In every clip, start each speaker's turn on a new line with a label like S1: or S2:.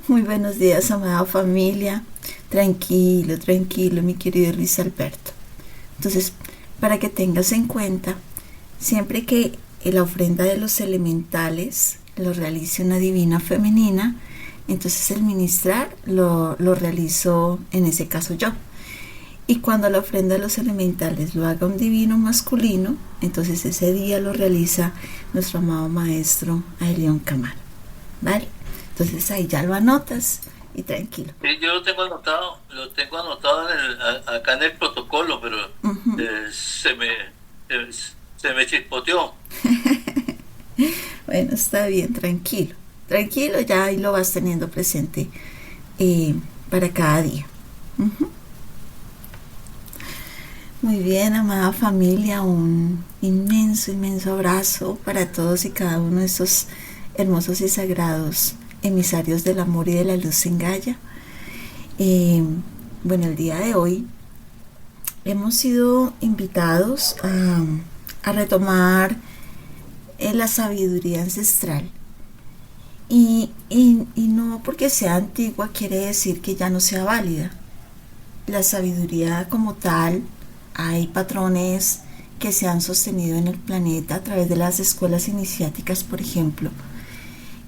S1: Muy buenos días, amada familia. Tranquilo, tranquilo, mi querido Luis Alberto. Entonces, para que tengas en cuenta, siempre que la ofrenda de los elementales lo realice una divina femenina, entonces el ministrar lo realizo, en ese caso yo. Y cuando la ofrenda de los elementales lo haga un divino masculino, entonces ese día lo realiza nuestro amado maestro Aelión Camara. ¿Vale? Entonces ahí ya lo anotas y tranquilo.
S2: Sí, yo lo tengo anotado acá en el protocolo, pero
S1: Uh-huh.
S2: se me chispoteó.
S1: Bueno, está bien, tranquilo. Tranquilo, ya ahí lo vas teniendo presente para cada día. Uh-huh. Muy bien, amada familia, un inmenso, inmenso abrazo para todos y cada uno de estos hermosos y sagrados emisarios del amor y de la luz en Gaia. Eh, bueno, el día de hoy hemos sido invitados a retomar la sabiduría ancestral. Y no porque sea antigua quiere decir que ya no sea válida. La sabiduría como tal, hay patrones que se han sostenido en el planeta a través de las escuelas iniciáticas, por ejemplo,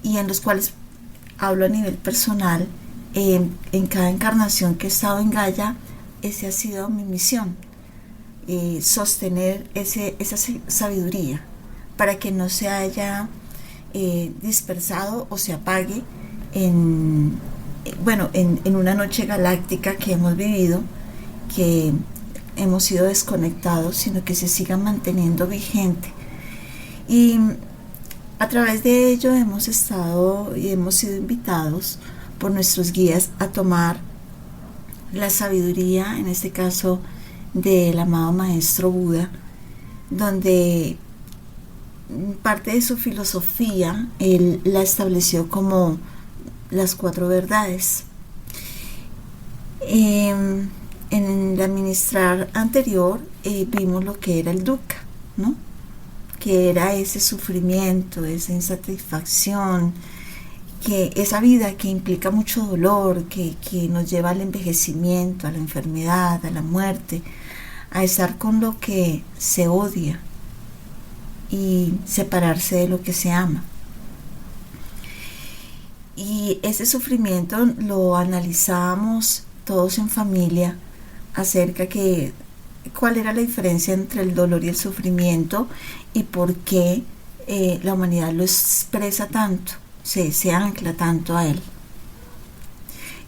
S1: y en los cuales hablo a nivel personal. En cada encarnación que he estado en Gaia, esa ha sido mi misión, sostener esa sabiduría para que no se haya dispersado o se apague en, en una noche galáctica que hemos vivido, que hemos sido desconectados, sino que se siga manteniendo vigente. Y a través de ello hemos estado y hemos sido invitados por nuestros guías a tomar la sabiduría, en este caso del amado maestro Buda, donde parte de su filosofía él la estableció como las cuatro verdades. En el administrar anterior vimos lo que era el dukkha, ¿no? Que era ese sufrimiento, esa insatisfacción, que esa vida que implica mucho dolor, que nos lleva al envejecimiento, a la enfermedad, a la muerte, a estar con lo que se odia y separarse de lo que se ama. Y ese sufrimiento lo analizábamos todos en familia acerca que cuál era la diferencia entre el dolor y el sufrimiento y por qué la humanidad lo expresa tanto, se ancla tanto a él.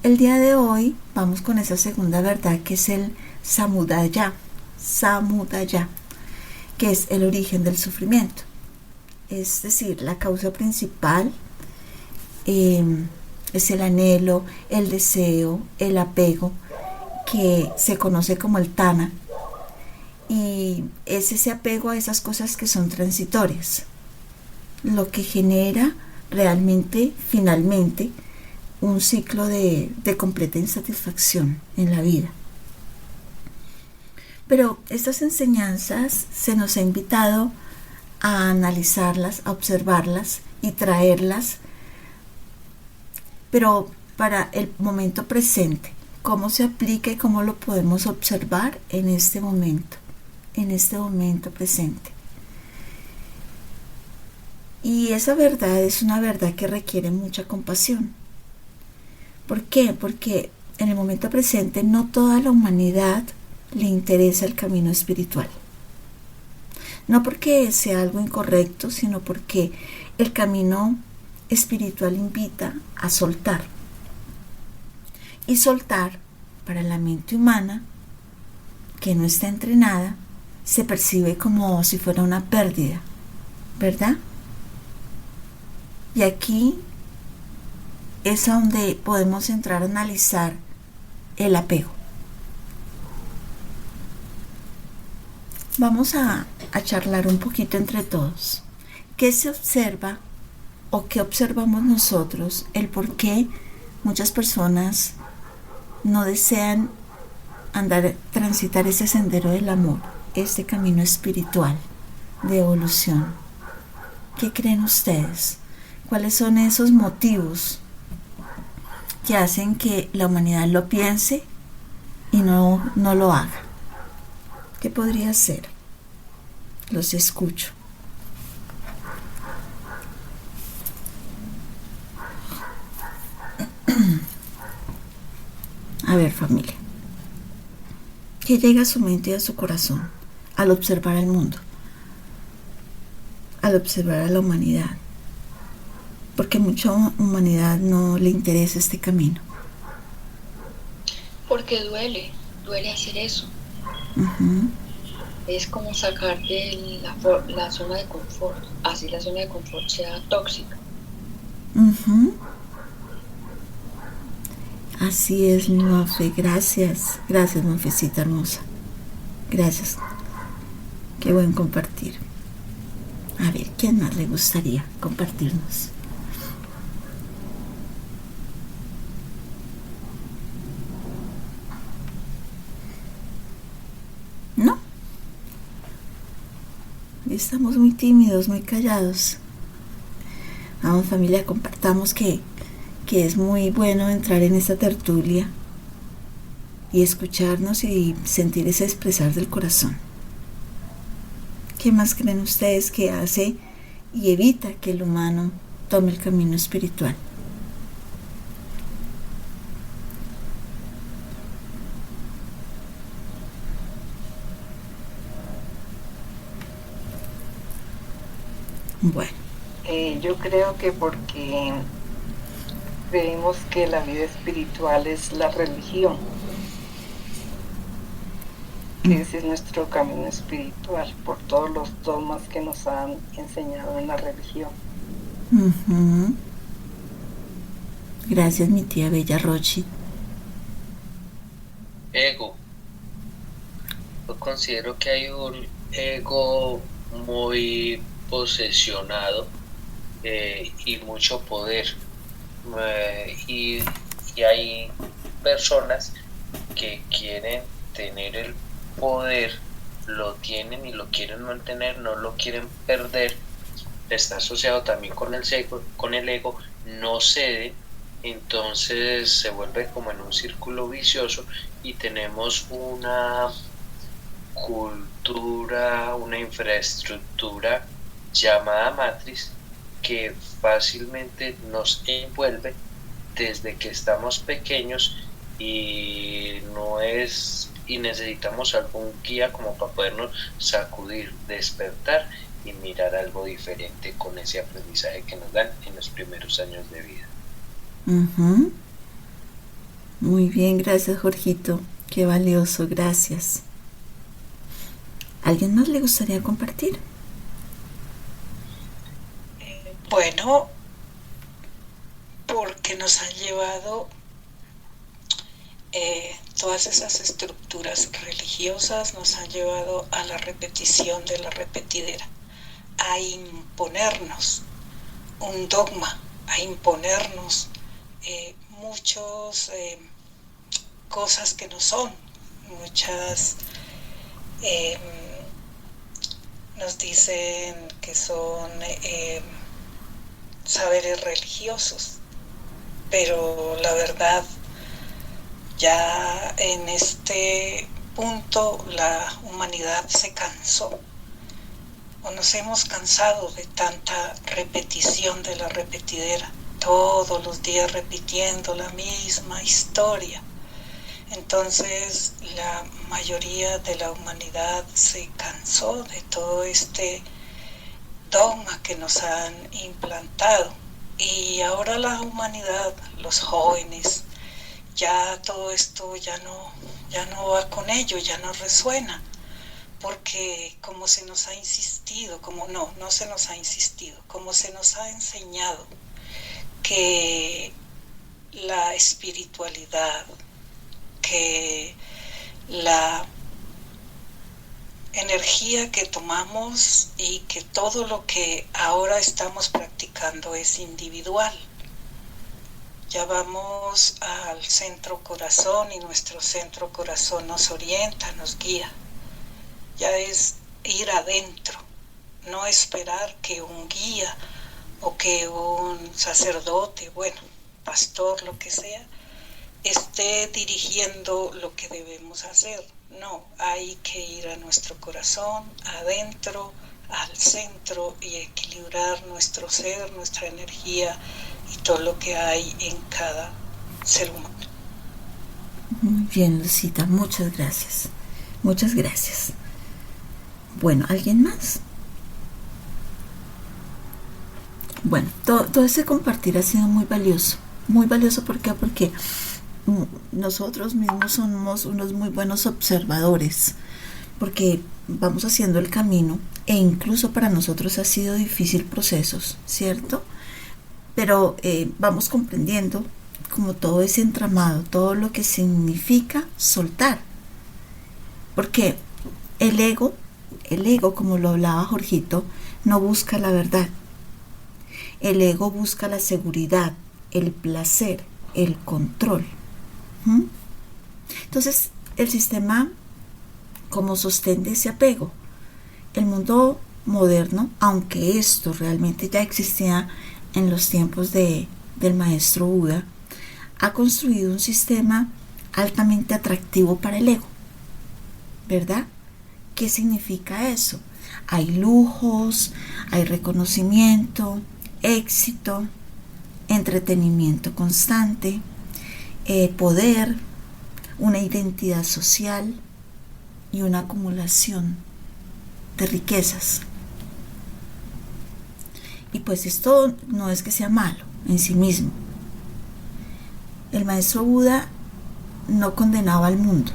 S1: El día de hoy vamos con esa segunda verdad que es el samudaya, samudaya, que es el origen del sufrimiento, es decir, la causa principal es el anhelo, el deseo, el apego, que se conoce como el tana, y es ese apego a esas cosas que son transitorias, lo que genera realmente, finalmente, un ciclo de completa insatisfacción en la vida. Pero estas enseñanzas se nos ha invitado a analizarlas, a observarlas y traerlas, pero para el momento presente, cómo se aplica y cómo lo podemos observar en este momento presente. Y esa verdad es una verdad que requiere mucha compasión. ¿Por qué? Porque en el momento presente no toda la humanidad le interesa el camino espiritual. No porque sea algo incorrecto, sino porque el camino espiritual invita a soltar. Y soltar, para la mente humana, que no está entrenada, se percibe como si fuera una pérdida, ¿verdad? Y aquí es donde podemos entrar a analizar el apego. Vamos a charlar un poquito entre todos. ¿Qué se observa o qué observamos nosotros? El por qué muchas personas no desean transitar ese sendero del amor, este camino espiritual de evolución. ¿Qué creen ustedes? ¿Cuáles son esos motivos que hacen que la humanidad lo piense y no lo haga? ¿Qué podría ser? Los escucho. A ver, familia, ¿qué llega a su mente y a su corazón al observar el mundo, al observar a la humanidad? Porque mucha humanidad no le interesa este camino.
S3: Porque duele hacer eso.
S1: Uh-huh.
S3: Es como sacar de la zona de confort, así la zona de confort sea tóxica.
S1: Uh-huh. Así es, mi Mafe, gracias, gracias, Mafecita hermosa, gracias, qué buen compartir. A ver, ¿quién más le gustaría compartirnos? ¿No? Estamos muy tímidos, muy callados. Vamos, familia, compartamos que es muy bueno entrar en esta tertulia y escucharnos y sentir ese expresar del corazón. ¿Qué más creen ustedes que hace y evita que el humano tome el camino espiritual? Bueno.
S4: Yo creo que porque creemos que la vida espiritual es la religión, que ese es nuestro camino espiritual, por todos los dogmas que nos han enseñado en la religión.
S1: Uh-huh. Gracias, mi tía Bella Rochi.
S5: Ego. Yo considero que hay un ego muy posesionado y mucho poder. Y hay personas que quieren tener el poder, lo tienen y lo quieren mantener, no lo quieren perder. Está asociado también con el ego, no cede, entonces se vuelve como en un círculo vicioso y tenemos una cultura, una infraestructura llamada matriz que fácilmente nos envuelve desde que estamos pequeños y necesitamos algún guía como para podernos sacudir, despertar y mirar algo diferente con ese aprendizaje que nos dan en los primeros años de vida.
S1: Uh-huh. Muy bien, gracias, Jorgito, qué valioso, gracias. ¿Alguien más le gustaría compartir?
S6: Bueno, porque nos han llevado todas esas estructuras religiosas, nos han llevado a la repetición de la repetidera, a imponernos un dogma, a imponernos muchas cosas que no son, muchas nos dicen que son saberes religiosos, pero la verdad ya en este punto la humanidad se cansó, o nos hemos cansado de tanta repetición de la repetidera, todos los días repitiendo la misma historia. Entonces la mayoría de la humanidad se cansó de todo este dogma que nos han implantado, y ahora la humanidad, los jóvenes, ya todo esto ya no va con ello, ya no resuena, porque como se nos ha insistido, no se nos ha insistido, como se nos ha enseñado que la espiritualidad, que la energía que tomamos y que todo lo que ahora estamos practicando es individual. Ya vamos al centro corazón y nuestro centro corazón nos orienta, nos guía. Ya es ir adentro, no esperar que un guía o que un sacerdote, bueno, pastor, lo que sea, esté dirigiendo lo que debemos hacer. No, hay que ir a nuestro corazón, adentro, al centro y equilibrar nuestro ser, nuestra energía y todo lo que hay en cada ser humano.
S1: Muy bien, Lucita, muchas gracias. Muchas gracias. Bueno, ¿alguien más? Bueno, todo ese compartir ha sido muy valioso. Muy valioso, ¿por qué? Porque nosotros mismos somos unos muy buenos observadores, porque vamos haciendo el camino e incluso para nosotros ha sido difícil procesos, ¿cierto? Pero vamos comprendiendo como todo ese entramado, todo lo que significa soltar, porque el ego, como lo hablaba Jorgito, no busca la verdad. El ego busca la seguridad, el placer, el control. Entonces, el sistema como sostén de ese apego. El mundo moderno, aunque esto realmente ya existía en los tiempos del maestro Buda, ha construido un sistema altamente atractivo para el ego, ¿verdad? ¿Qué significa eso? Hay lujos, hay reconocimiento, éxito, entretenimiento constante, poder, una identidad social y una acumulación de riquezas. Y pues esto no es que sea malo en sí mismo. El maestro Buda no condenaba al mundo.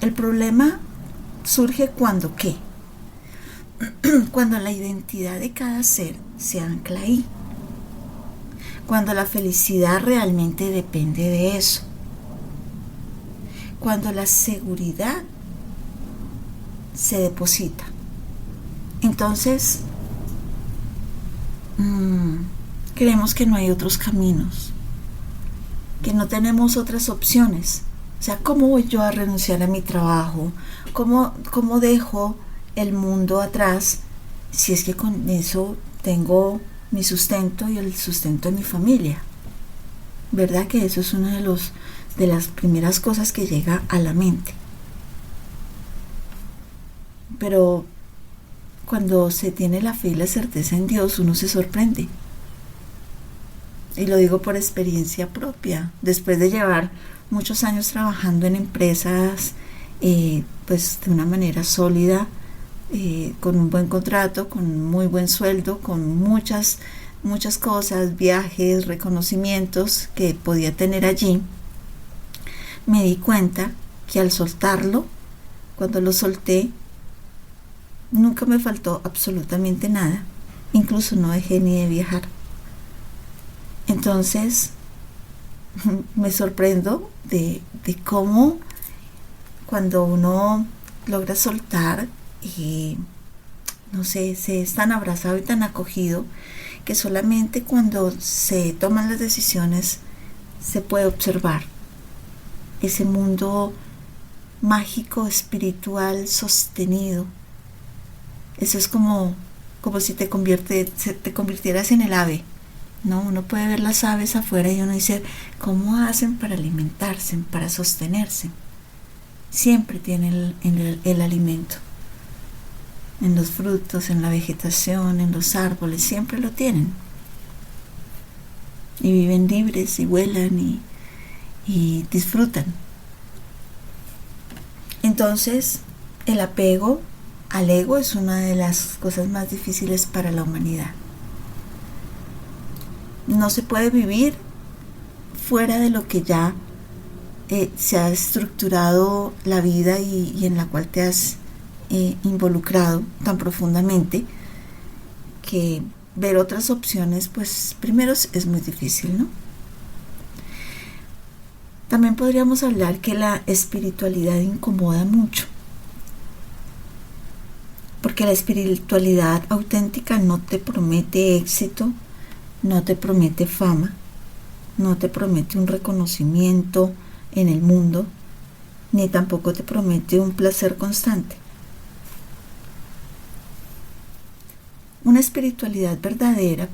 S1: El problema surge cuando ¿qué? Cuando la identidad de cada ser se ancla ahí. Cuando la felicidad realmente depende de eso. Cuando la seguridad se deposita. Entonces, creemos que no hay otros caminos, que no tenemos otras opciones. O sea, ¿cómo voy yo a renunciar a mi trabajo? ¿Cómo dejo el mundo atrás si es que con eso tengo mi sustento y el sustento de mi familia? ¿Verdad que eso es una de las primeras cosas que llega a la mente? Pero cuando se tiene la fe y la certeza en Dios, uno se sorprende. Y lo digo por experiencia propia. Después de llevar muchos años trabajando en empresas, pues de una manera sólida, con un buen contrato, con muy buen sueldo, con muchas cosas, viajes, reconocimientos que podía tener allí, me di cuenta que al soltarlo, cuando lo solté, nunca me faltó absolutamente nada. Incluso no dejé ni de viajar. Entonces, me sorprendo de cómo cuando uno logra soltar, no sé, se es tan abrazado y tan acogido que solamente cuando se toman las decisiones se puede observar ese mundo mágico, espiritual, sostenido. Eso es como si te convirtieras en el ave, ¿no? Uno puede ver las aves afuera y uno dice, ¿cómo hacen para alimentarse, para sostenerse? Siempre tienen el alimento. En los frutos, en la vegetación, en los árboles, siempre lo tienen. Y viven libres y vuelan y disfrutan. Entonces, el apego al ego es una de las cosas más difíciles para la humanidad. No se puede vivir fuera de lo que ya se ha estructurado la vida y en la cual te has involucrado tan profundamente, que ver otras opciones, pues primero es muy difícil, ¿no? También podríamos hablar que la espiritualidad incomoda mucho, porque la espiritualidad auténtica no te promete éxito, no te promete fama, no te promete un reconocimiento en el mundo, ni tampoco te promete un placer constante. una espiritualidad verdadera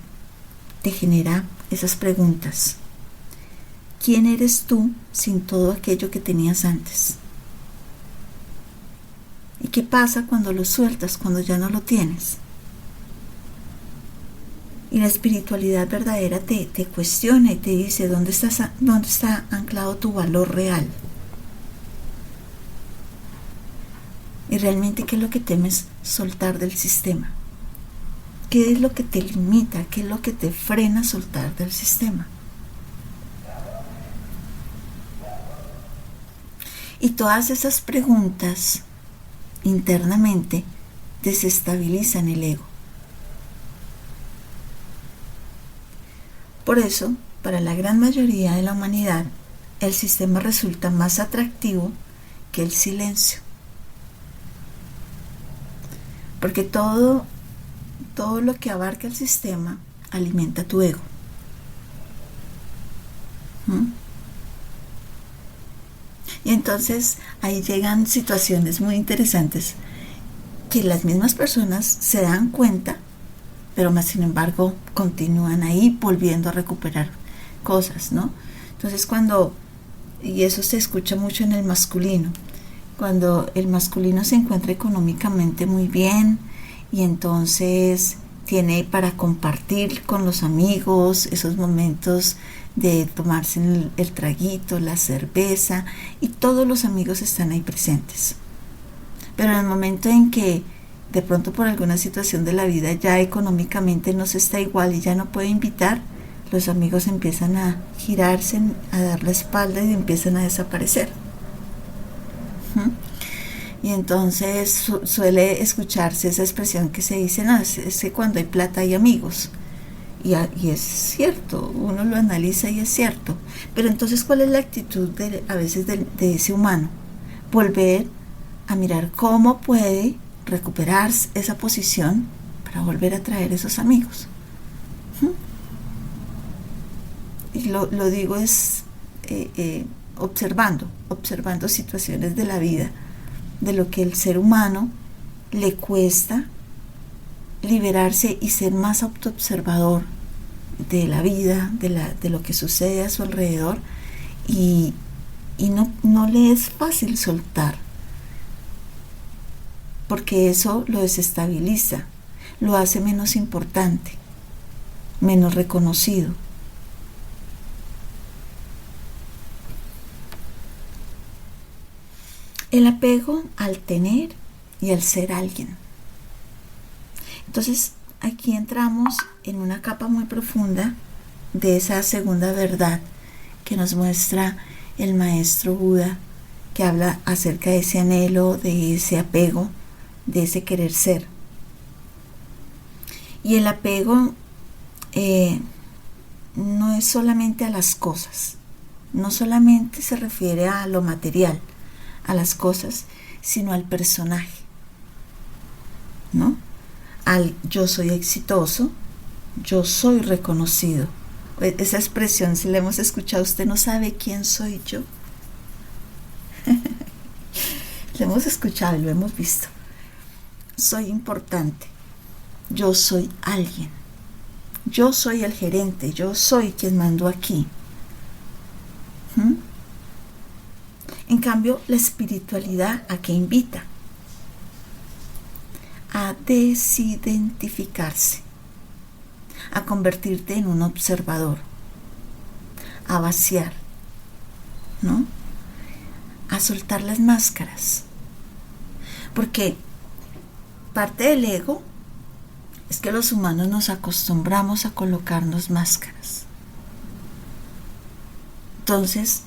S1: te genera esas preguntas. ¿Quién eres tú sin todo aquello que tenías antes? ¿Y qué pasa cuando lo sueltas, cuando ya no lo tienes? Y la espiritualidad verdadera te cuestiona y te dice dónde está anclado tu valor real. Y realmente qué es lo que temes soltar del sistema. ¿Qué es lo que te limita? ¿Qué es lo que te frena a soltar del sistema? Y todas esas preguntas internamente desestabilizan el ego. Por eso, para la gran mayoría de la humanidad, el sistema resulta más atractivo que el silencio. Porque todo lo que abarca el sistema alimenta tu ego. Y entonces ahí llegan situaciones muy interesantes que las mismas personas se dan cuenta, pero más sin embargo continúan ahí volviendo a recuperar cosas, ¿no? Entonces y eso se escucha mucho en el masculino, cuando el masculino se encuentra económicamente muy bien y entonces tiene para compartir con los amigos esos momentos de tomarse el traguito, la cerveza, y todos los amigos están ahí presentes. Pero en el momento en que de pronto por alguna situación de la vida ya económicamente no se está igual y ya no puede invitar, los amigos empiezan a girarse, a dar la espalda y empiezan a desaparecer. Y entonces suele escucharse esa expresión que se dice, no, es que cuando hay plata hay amigos. Y es cierto, uno lo analiza y es cierto. Pero entonces, ¿cuál es la actitud a veces de ese humano? Volver a mirar cómo puede recuperar esa posición para volver a traer esos amigos. Y lo digo es observando situaciones de la vida, de lo que el ser humano le cuesta liberarse y ser más autoobservador de la vida, de lo que sucede a su alrededor, y no le es fácil soltar, porque eso lo desestabiliza, lo hace menos importante, menos reconocido. El apego al tener y al ser alguien. Entonces, aquí entramos en una capa muy profunda de esa segunda verdad que nos muestra el maestro Buda, que habla acerca de ese anhelo, de ese apego, de ese querer ser. Y el apego no es solamente a las cosas, no solamente se refiere a lo material, a las cosas, sino al personaje, ¿no? Al yo soy exitoso, yo soy reconocido. Esa expresión, si la hemos escuchado, usted no sabe quién soy yo. Lo hemos escuchado y lo hemos visto. Soy importante, yo soy alguien, yo soy el gerente, yo soy quien mandó aquí. En cambio, la espiritualidad, ¿a qué invita? A desidentificarse, a convertirte en un observador, a vaciar, ¿no? A soltar las máscaras. Porque parte del ego es que los humanos nos acostumbramos a colocarnos máscaras. Entonces,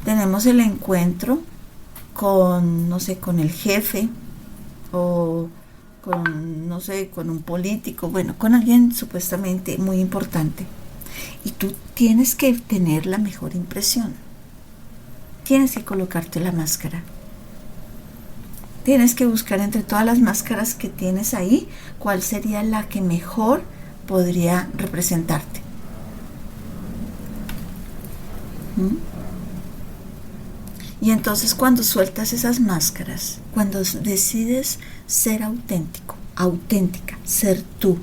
S1: tenemos el encuentro con, no sé, con el jefe, o con, no sé, con un político, bueno, con alguien supuestamente muy importante. Y tú tienes que tener la mejor impresión. Tienes que colocarte la máscara. Tienes que buscar entre todas las máscaras que tienes ahí, cuál sería la que mejor podría representarte. Y entonces cuando sueltas esas máscaras, cuando decides ser auténtico, auténtica, ser tú,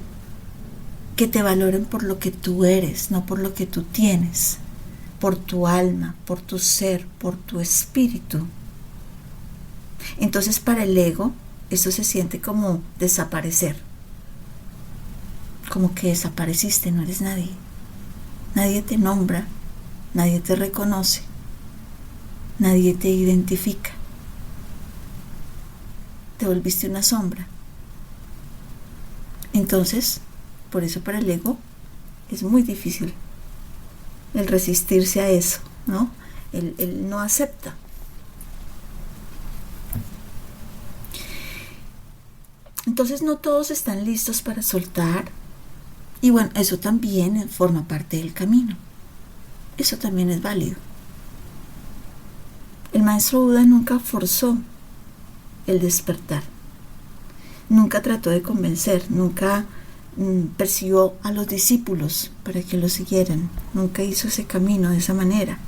S1: que te valoren por lo que tú eres, no por lo que tú tienes, por tu alma, por tu ser, por tu espíritu. Entonces para el ego eso se siente como desaparecer, como que desapareciste, no eres nadie, nadie te nombra, nadie te reconoce, nadie te identifica, te volviste una sombra. Entonces, por eso para el ego es muy difícil el resistirse a eso, ¿no? Él no acepta. Entonces no todos están listos para soltar, y bueno, eso también forma parte del camino. Eso también es válido. El maestro Buda nunca forzó el despertar, nunca trató de convencer, nunca persiguió a los discípulos para que lo siguieran, nunca hizo ese camino de esa manera,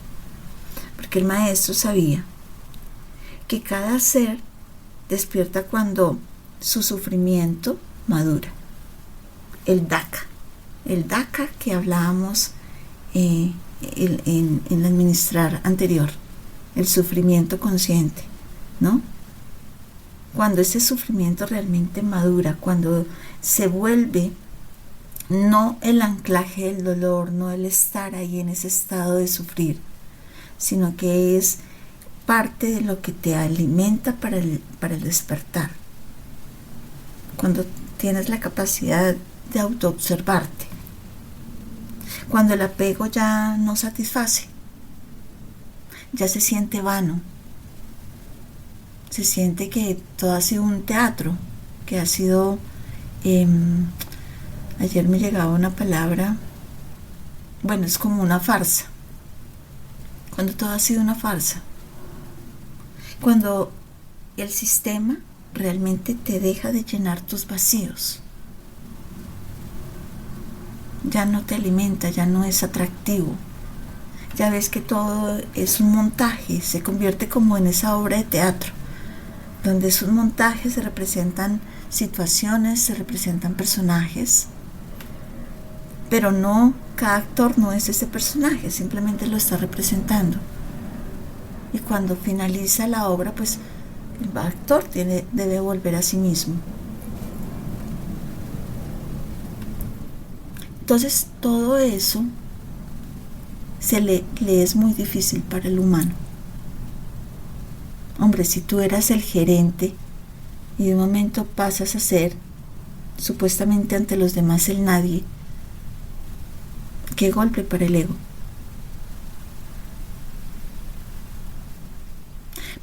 S1: porque el maestro sabía que cada ser despierta cuando su sufrimiento madura. El Daka que hablábamos en el administrar anterior, el sufrimiento consciente, ¿no? Cuando ese sufrimiento realmente madura, cuando se vuelve no el anclaje del dolor, no el estar ahí en ese estado de sufrir, sino que es parte de lo que te alimenta para el despertar. Cuando tienes la capacidad de autoobservarte, cuando el apego ya no satisface, ya se siente vano, se siente que todo ha sido un teatro, que ha sido, ayer me llegaba una palabra, bueno, es como una farsa, cuando todo ha sido una farsa, cuando el sistema realmente te deja de llenar tus vacíos, ya no te alimenta, ya no es atractivo, ya ves que todo es un montaje, se convierte como en esa obra de teatro, donde esos montajes se representan situaciones, se representan personajes, pero no, cada actor no es ese personaje, simplemente lo está representando. Y cuando finaliza la obra, pues el actor debe volver a sí mismo. Entonces todo eso le es muy difícil para el humano. Hombre, si tú eras el gerente y de un momento pasas a ser supuestamente ante los demás el nadie, qué golpe para el ego.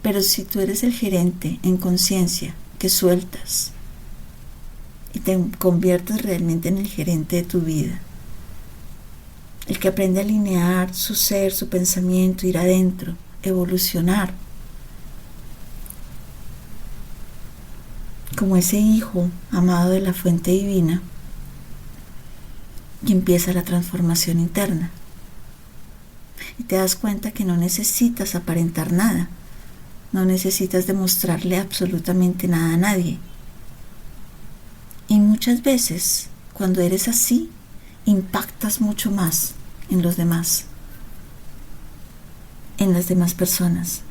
S1: Pero si tú eres el gerente en conciencia, que sueltas y te conviertes realmente en el gerente de tu vida, el que aprende a alinear su ser, su pensamiento, ir adentro, evolucionar, como ese hijo amado de la fuente divina, y empieza la transformación interna. Y te das cuenta que no necesitas aparentar nada, no necesitas demostrarle absolutamente nada a nadie. Y muchas veces, cuando eres así, impactas mucho más en los demás, en las demás personas.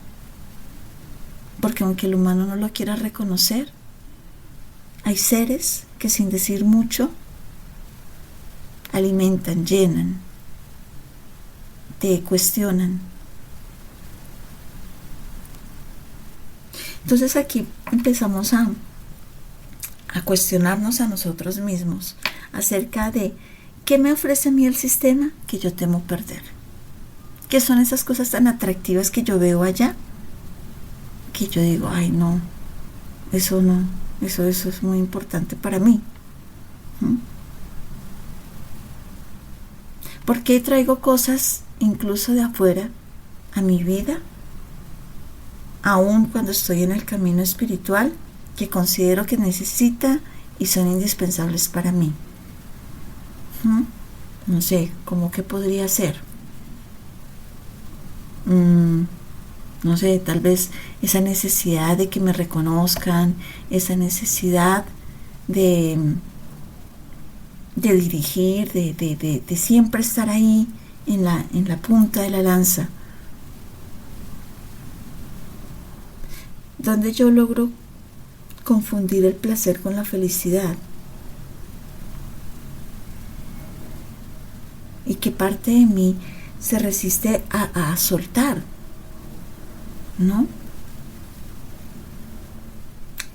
S1: Porque aunque el humano no lo quiera reconocer, hay seres que sin decir mucho alimentan, llenan, te cuestionan. Entonces aquí empezamos a cuestionarnos a nosotros mismos acerca de qué me ofrece a mí el sistema que yo temo perder. ¿Qué son esas cosas tan atractivas que yo veo allá? Que yo digo, ay no, eso no, eso es muy importante para mí. ¿Por qué traigo cosas incluso de afuera a mi vida, aun cuando estoy en el camino espiritual, que considero que necesita y son indispensables para mí? No sé, ¿cómo que podría ser? No sé, tal vez esa necesidad de que me reconozcan, esa necesidad de, de dirigir, de siempre estar ahí en la punta de la lanza, donde yo logro confundir el placer con la felicidad, y que parte de mí se resiste a soltar, ¿no?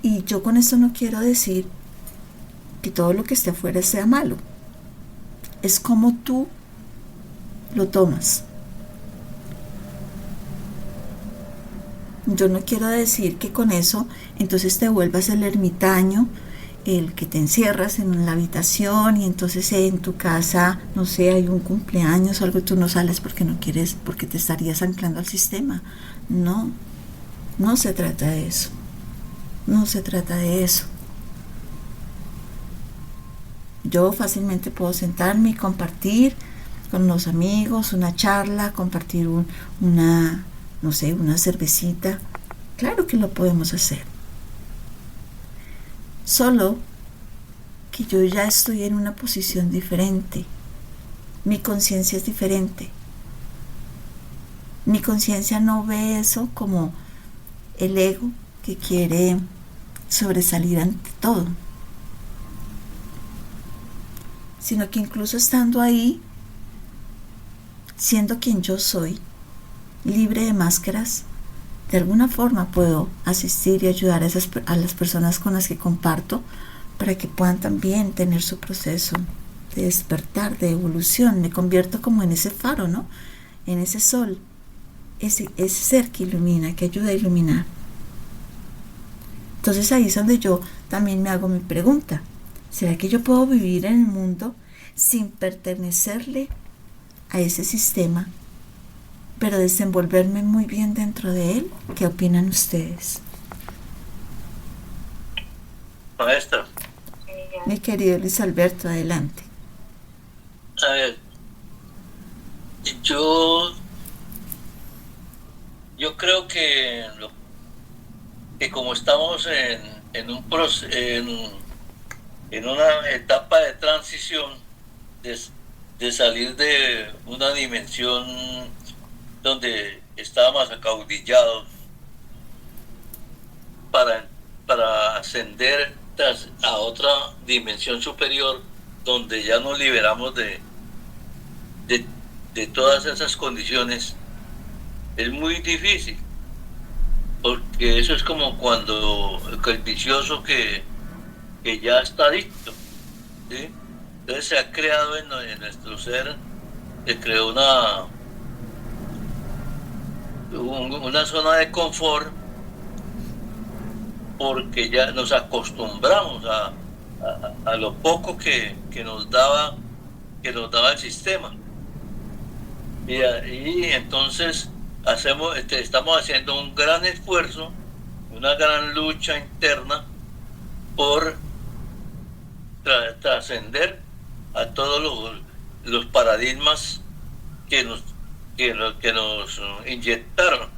S1: Y yo con eso no quiero decir que todo lo que esté afuera sea malo. Es como tú lo tomas. Yo no quiero decir que con eso entonces te vuelvas el ermitaño, el que te encierras en la habitación y entonces en tu casa, no sé, hay un cumpleaños o algo y tú no sales porque no quieres, porque te estarías anclando al sistema. No, no se trata de eso. No se trata de eso. Yo fácilmente puedo sentarme y compartir con los amigos una charla, compartir una, no sé, una cervecita. Claro que lo podemos hacer. Solo que yo ya estoy en una posición diferente. Mi conciencia es diferente. Mi conciencia no ve eso como el ego que quiere sobresalir ante todo, sino que incluso estando ahí, siendo quien yo soy, libre de máscaras, de alguna forma puedo asistir y ayudar a las personas con las que comparto para que puedan también tener su proceso de despertar, de evolución. Me convierto como en ese faro, ¿no? En ese sol, ese ser que ilumina, que ayuda a iluminar. Entonces ahí es donde yo también me hago mi pregunta. ¿Será que yo puedo vivir en el mundo sin pertenecerle a ese sistema, pero desenvolverme muy bien dentro de él? ¿Qué opinan ustedes?
S2: Maestra.
S1: Mi querido Luis Alberto, adelante.
S2: A ver, yo creo que como estamos en una etapa de transición, de salir de una dimensión donde estábamos acaudillados para ascender a otra dimensión superior, donde ya nos liberamos de todas esas condiciones. Es muy difícil, porque eso es como cuando el vicioso que ya está adicto, ¿sí? Entonces se ha creado en nuestro ser, se creó una zona de confort, porque ya nos acostumbramos a lo poco que nos daba el sistema, y entonces estamos haciendo un gran esfuerzo, una gran lucha interna por trascender a todos los paradigmas que nos inyectaron,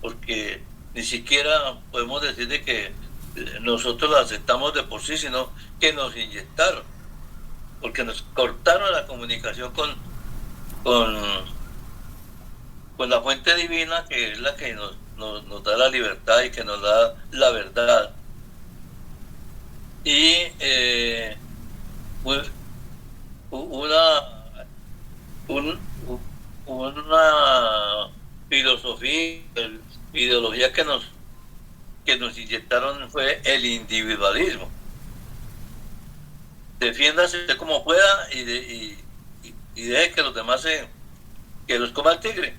S2: porque ni siquiera podemos decir de que nosotros lo aceptamos de por sí, sino que nos inyectaron, porque nos cortaron la comunicación con la fuente divina, que es la que nos da la libertad y que nos da la verdad. Y una ideología que nos inyectaron fue el individualismo. Defiéndase como pueda y deje que los demás que los coma el tigre.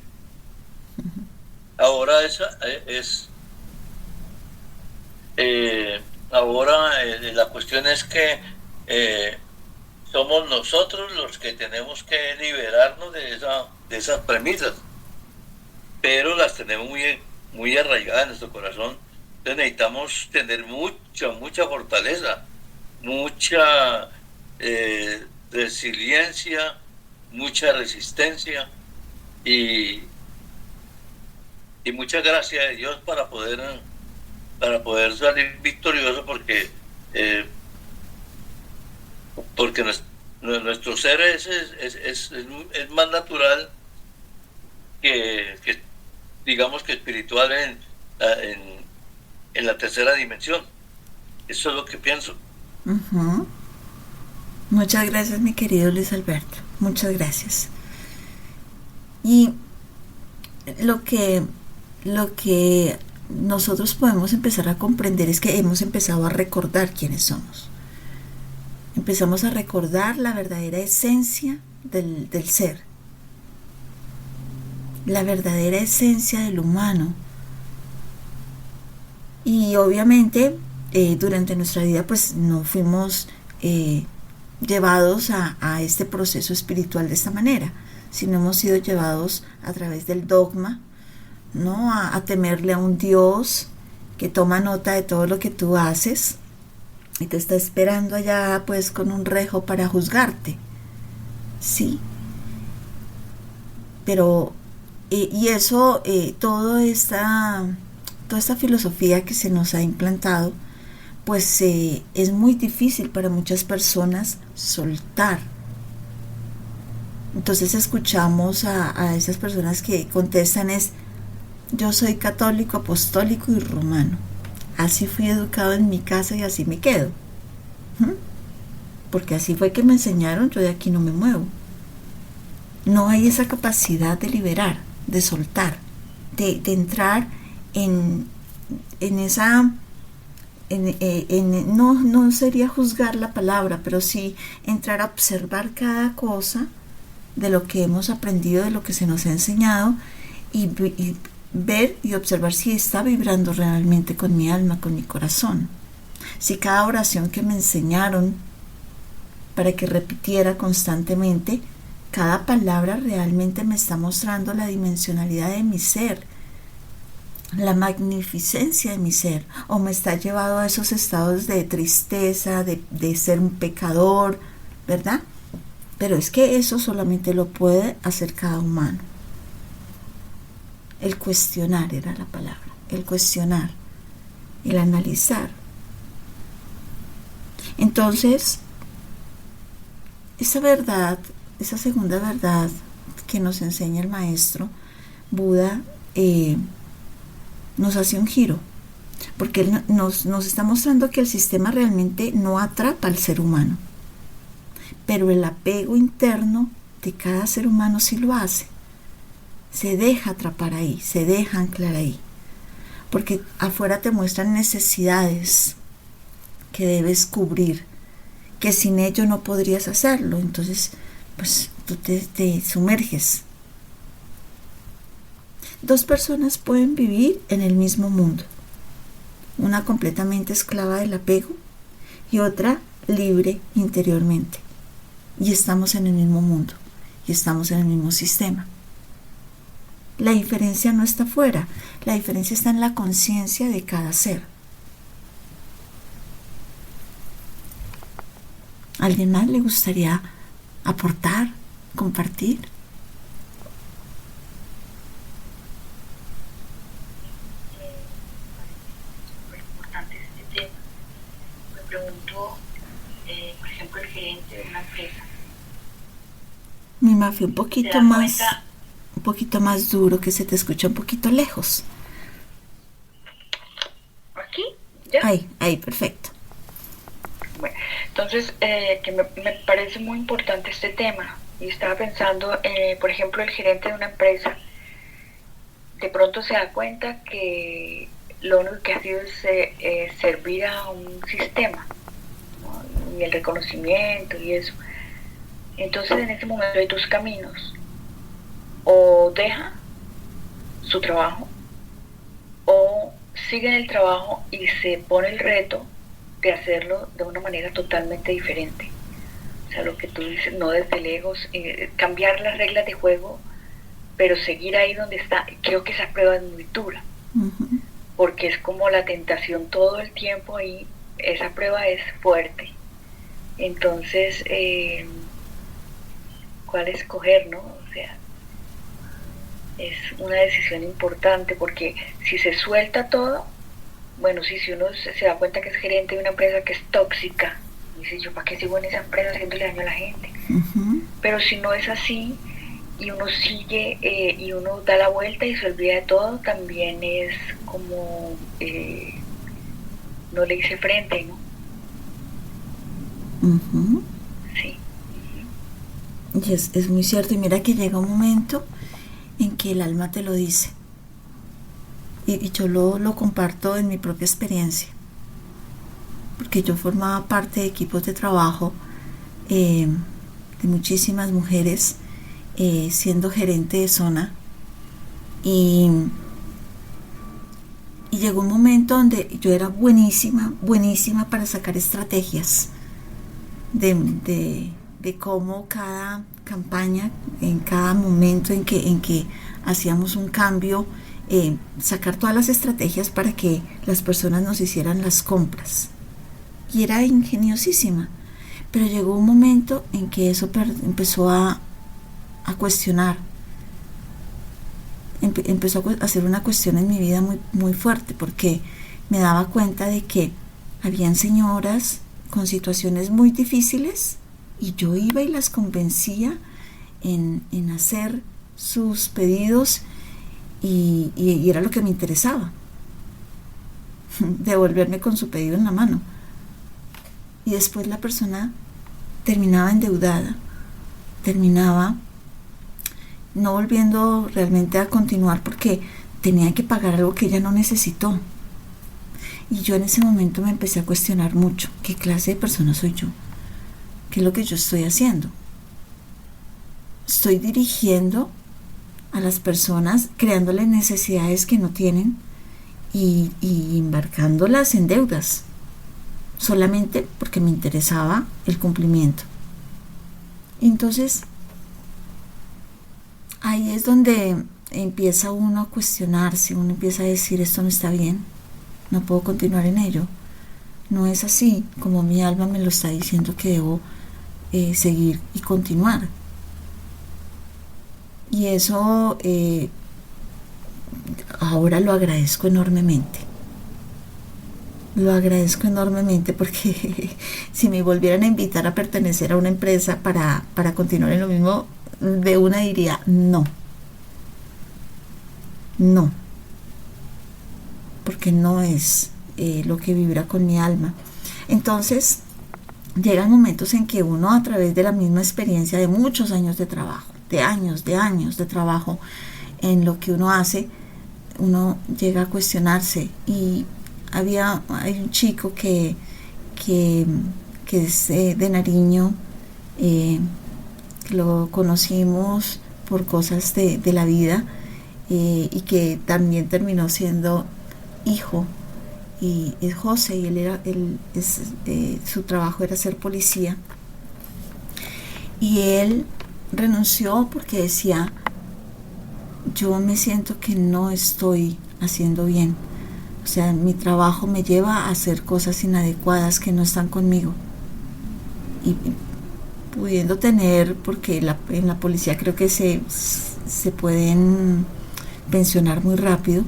S2: Ahora la cuestión es que somos nosotros los que tenemos que liberarnos de esas premisas, pero las tenemos muy arraigadas en nuestro corazón. Entonces necesitamos tener mucha fortaleza, mucha resiliencia, mucha resistencia y mucha gracia de Dios para poder salir victorioso, porque porque nuestro ser es más natural que digamos que espiritual en la tercera dimensión. Eso es lo que pienso.
S1: Ujú. Muchas gracias, mi querido Luis Alberto. Muchas gracias. Y lo que, lo que nosotros podemos empezar a comprender es que hemos empezado a recordar quiénes somos. Empezamos a recordar la verdadera esencia del ser, la verdadera esencia del humano. Y obviamente durante nuestra vida pues no fuimos llevados a este proceso espiritual de esta manera, sino hemos sido llevados a través del dogma, ¿no? A temerle a un Dios que toma nota de todo lo que tú haces y te está esperando allá pues con un rejo para juzgarte. Sí. Pero y eso, toda esta filosofía que se nos ha implantado, pues es muy difícil para muchas personas soltar. Entonces escuchamos a esas personas que contestan es: yo soy católico, apostólico y romano. Así fui educado en mi casa y así me quedo. Porque así fue que me enseñaron, yo de aquí no me muevo. No hay esa capacidad de liberar, de soltar, de entrar en esa... no sería juzgar la palabra, pero sí entrar a observar cada cosa de lo que hemos aprendido, de lo que se nos ha enseñado, y ver y observar si está vibrando realmente con mi alma, con mi corazón. Si cada oración que me enseñaron para que repitiera constantemente, cada palabra realmente me está mostrando la dimensionalidad de mi ser, la magnificencia de mi ser, o me está llevando a esos estados de tristeza, de ser un pecador, ¿verdad? Pero es que eso solamente lo puede hacer cada humano. El cuestionar era la palabra, el cuestionar, el analizar. Entonces, esa verdad, esa segunda verdad que nos enseña el maestro Buda, nos hace un giro, porque él nos está mostrando que el sistema realmente no atrapa al ser humano, pero el apego interno de cada ser humano sí lo hace. Se deja atrapar ahí, se deja anclar ahí, porque afuera te muestran necesidades que debes cubrir, que sin ello no podrías hacerlo. Entonces pues tú te sumerges. Dos personas pueden vivir en el mismo mundo, una completamente esclava del apego y otra libre interiormente, y estamos en el mismo mundo y estamos en el mismo sistema. La diferencia no está afuera, la diferencia está en la conciencia de cada ser. ¿A alguien más le gustaría aportar, compartir?
S3: Súper importante este tema. Me pregunto, por ejemplo, el gerente de una empresa.
S1: Mi Mafi, un poquito más duro, que se te escucha un poquito lejos.
S3: ¿Aquí? ¿Ya?
S1: Ahí, perfecto.
S3: Bueno, entonces, que me parece muy importante este tema. Y estaba pensando, por ejemplo, el gerente de una empresa de pronto se da cuenta que lo único que ha sido es servir a un sistema, ¿no? Y el reconocimiento y eso. Entonces, en ese momento hay dos caminos: o deja su trabajo, o sigue en el trabajo y se pone el reto de hacerlo de una manera totalmente diferente. O sea, lo que tú dices, no desde el ego, cambiar las reglas de juego, pero seguir ahí donde está. Creo que esa prueba es muy dura, porque es como la tentación todo el tiempo ahí. Esa prueba es fuerte. Entonces, ¿cuál escoger, no? O sea, es una decisión importante, porque si se suelta todo, bueno, si uno se da cuenta que es gerente de una empresa que es tóxica, Dice, yo para qué sigo en esa empresa haciéndole daño a la gente.
S1: Ujú.
S3: Pero si no es así y uno sigue y uno da la vuelta y se olvida de todo, también es como no le hice frente, ¿no?
S1: Ujú.
S3: Sí.
S1: Y es muy cierto. Y mira que llega un momento en que el alma te lo dice. Y yo lo comparto en mi propia experiencia. Porque yo formaba parte de equipos de trabajo de muchísimas mujeres, siendo gerente de zona. Y llegó un momento donde yo era buenísima, buenísima para sacar estrategias de cómo cada campaña, en cada momento en que hacíamos un cambio, sacar todas las estrategias para que las personas nos hicieran las compras. Y era ingeniosísima. Pero llegó un momento en que eso empezó a cuestionar. Empezó a hacer una cuestión en mi vida muy, muy fuerte, porque me daba cuenta de que habían señoras con situaciones muy difíciles y yo iba y las convencía en hacer sus pedidos y era lo que me interesaba, devolverme con su pedido en la mano. Y después la persona terminaba endeudada, terminaba no volviendo realmente a continuar porque tenía que pagar algo que ella no necesitó. Y yo en ese momento me empecé a cuestionar mucho, ¿qué clase de persona soy yo? ¿Qué es lo que yo estoy haciendo? Estoy dirigiendo a las personas, creándoles necesidades que no tienen y embarcándolas en deudas, solamente porque me interesaba el cumplimiento. Entonces, ahí es donde empieza uno a cuestionarse, uno empieza a decir, esto no está bien, no puedo continuar en ello, no es así como mi alma me lo está diciendo que debo seguir y continuar. Y eso ahora lo agradezco enormemente. Lo agradezco enormemente porque si me volvieran a invitar a pertenecer a una empresa para continuar en lo mismo, de una diría no, porque no es lo que vibra con mi alma. Entonces llegan momentos en que uno, a través de la misma experiencia de muchos años de trabajo, de años de trabajo en lo que uno hace, uno llega a cuestionarse. Y hay un chico que es de Nariño, que lo conocimos por cosas de la vida, y que también terminó siendo hijo, y es José, y su trabajo era ser policía, y él renunció porque decía, yo me siento que no estoy haciendo bien, o sea, mi trabajo me lleva a hacer cosas inadecuadas que no están conmigo. Y pudiendo tener, porque en la policía creo que se pueden pensionar muy rápido,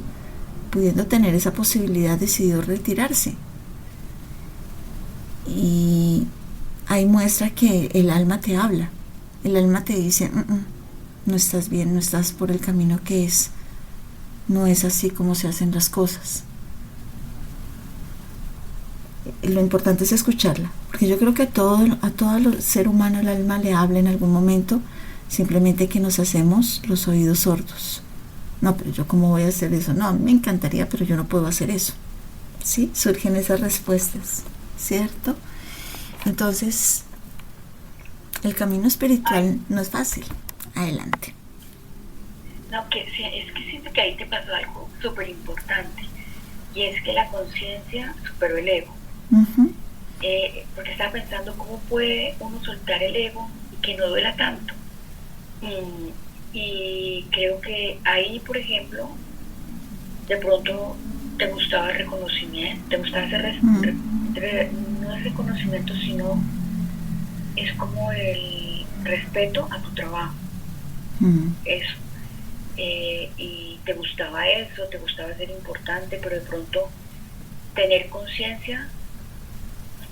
S1: pudiendo tener esa posibilidad, decidió retirarse. Y ahí muestra que el alma te habla, el alma te dice, no estás bien, no estás por el camino que es, no es así como se hacen las cosas. Lo importante es escucharla, porque yo creo que a todo ser humano el alma le habla en algún momento, simplemente que nos hacemos los oídos sordos. No, pero yo cómo voy a hacer eso, no, me encantaría, pero yo no puedo hacer eso. ¿Sí? Surgen esas respuestas, ¿cierto? Entonces, el camino espiritual no es fácil. Adelante.
S3: No, es que siento que ahí te pasó algo súper importante, y es que la conciencia superó el ego.
S1: Uh-huh.
S3: Porque estaba pensando cómo puede uno soltar el ego y que no duela tanto. Y creo que ahí, por ejemplo, de pronto te gustaba el reconocimiento, te gustaba hacer no es reconocimiento, sino es como el respeto a tu trabajo. Eso. Y te gustaba eso, te gustaba ser importante, pero de pronto tener conciencia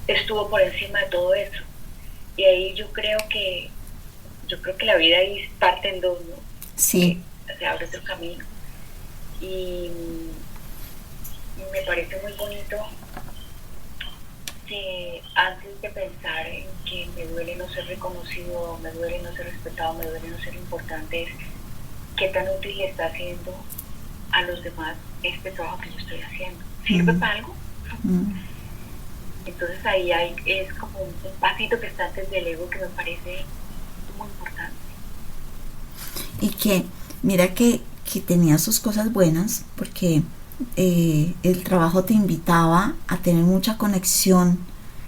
S3: estuvo por encima de todo eso. Y ahí yo creo que la vida ahí parte en dos, ¿no?
S1: Sí.
S3: Que se abre otro camino. Y me parece muy bonito que antes de pensar en que me duele no ser reconocido, me duele no ser respetado, me duele no ser importante, es qué tan útil le está haciendo a los demás este trabajo que yo estoy haciendo. ¿Sirve para algo? Entonces ahí es como un pasito que está antes del ego que me parece muy importante.
S1: Y que mira que tenía sus cosas buenas, porque el trabajo te invitaba a tener mucha conexión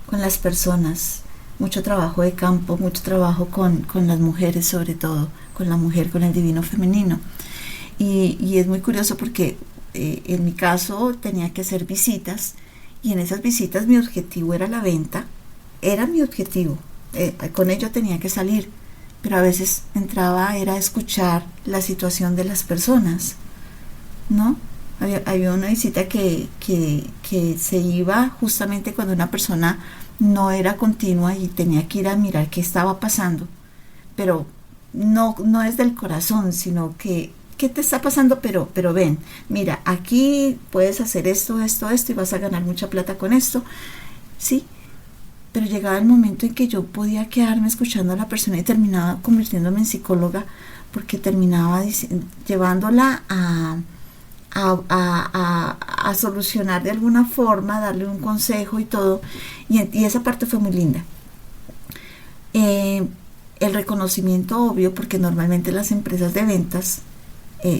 S1: con las personas, mucho trabajo de campo, mucho trabajo con las mujeres, sobre todo con la mujer, con el divino femenino. Y es muy curioso porque en mi caso tenía que hacer visitas, y en esas visitas mi objetivo era la venta, era mi objetivo, con ello tenía que salir, pero a veces entraba era escuchar la situación de las personas, ¿no? Había una visita que se iba justamente cuando una persona no era continua y tenía que ir a mirar qué estaba pasando, pero no es del corazón, sino que ¿qué te está pasando? Pero ven, mira, aquí puedes hacer esto y vas a ganar mucha plata con esto, sí, pero llegaba el momento en que yo podía quedarme escuchando a la persona y terminaba convirtiéndome en psicóloga, porque terminaba llevándola a solucionar de alguna forma, darle un consejo y todo, y esa parte fue muy linda. El reconocimiento obvio, porque normalmente las empresas de ventas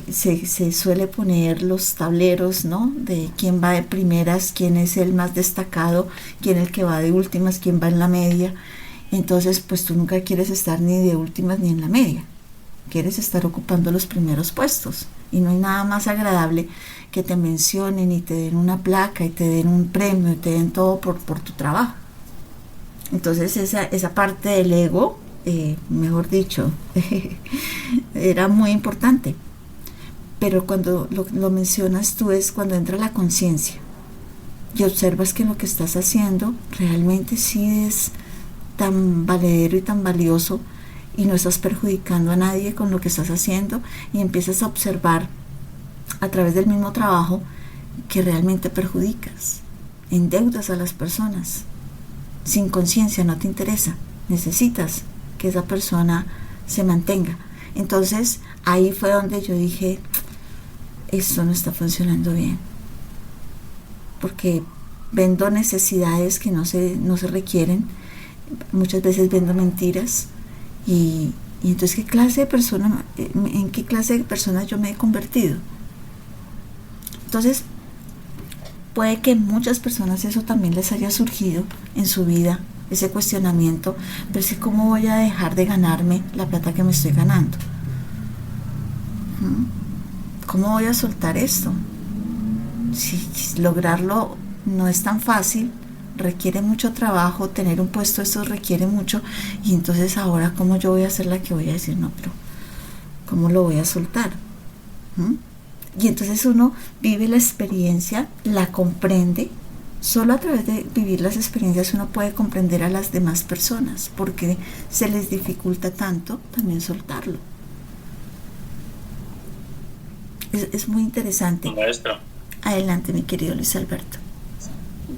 S1: se suele poner los tableros, ¿no? De quién va de primeras, quién es el más destacado, quién es el que va de últimas, quién va en la media. Entonces, pues tú nunca quieres estar ni de últimas ni en la media. Quieres estar ocupando los primeros puestos. Y no hay nada más agradable que te mencionen y te den una placa y te den un premio y te den todo por tu trabajo. Entonces esa parte del ego, mejor dicho, era muy importante. Pero cuando lo mencionas tú es cuando entra la conciencia y observas que lo que estás haciendo realmente sí es tan valedero y tan valioso y no estás perjudicando a nadie con lo que estás haciendo, y empiezas a observar a través del mismo trabajo que realmente perjudicas, endeudas a las personas. Sin conciencia no te interesa, necesitas que esa persona se mantenga. Entonces ahí fue donde yo dije, esto no está funcionando bien, porque vendo necesidades que no se requieren, muchas veces vendo mentiras, y entonces ¿qué clase de persona, en qué clase de persona yo me he convertido? Entonces puede que muchas personas eso también les haya surgido en su vida, ese cuestionamiento, pero es que ¿cómo voy a dejar de ganarme la plata que me estoy ganando? ¿Cómo voy a soltar esto? Si lograrlo no es tan fácil, requiere mucho trabajo, tener un puesto esto requiere mucho, y entonces ahora ¿cómo yo voy a ser la que voy a decir no, pero ¿cómo lo voy a soltar? Y entonces uno vive la experiencia, la comprende. Solo a través de vivir las experiencias uno puede comprender a las demás personas, porque se les dificulta tanto también soltarlo. Es muy interesante.
S2: Maestra.
S1: Adelante, mi querido Luis Alberto.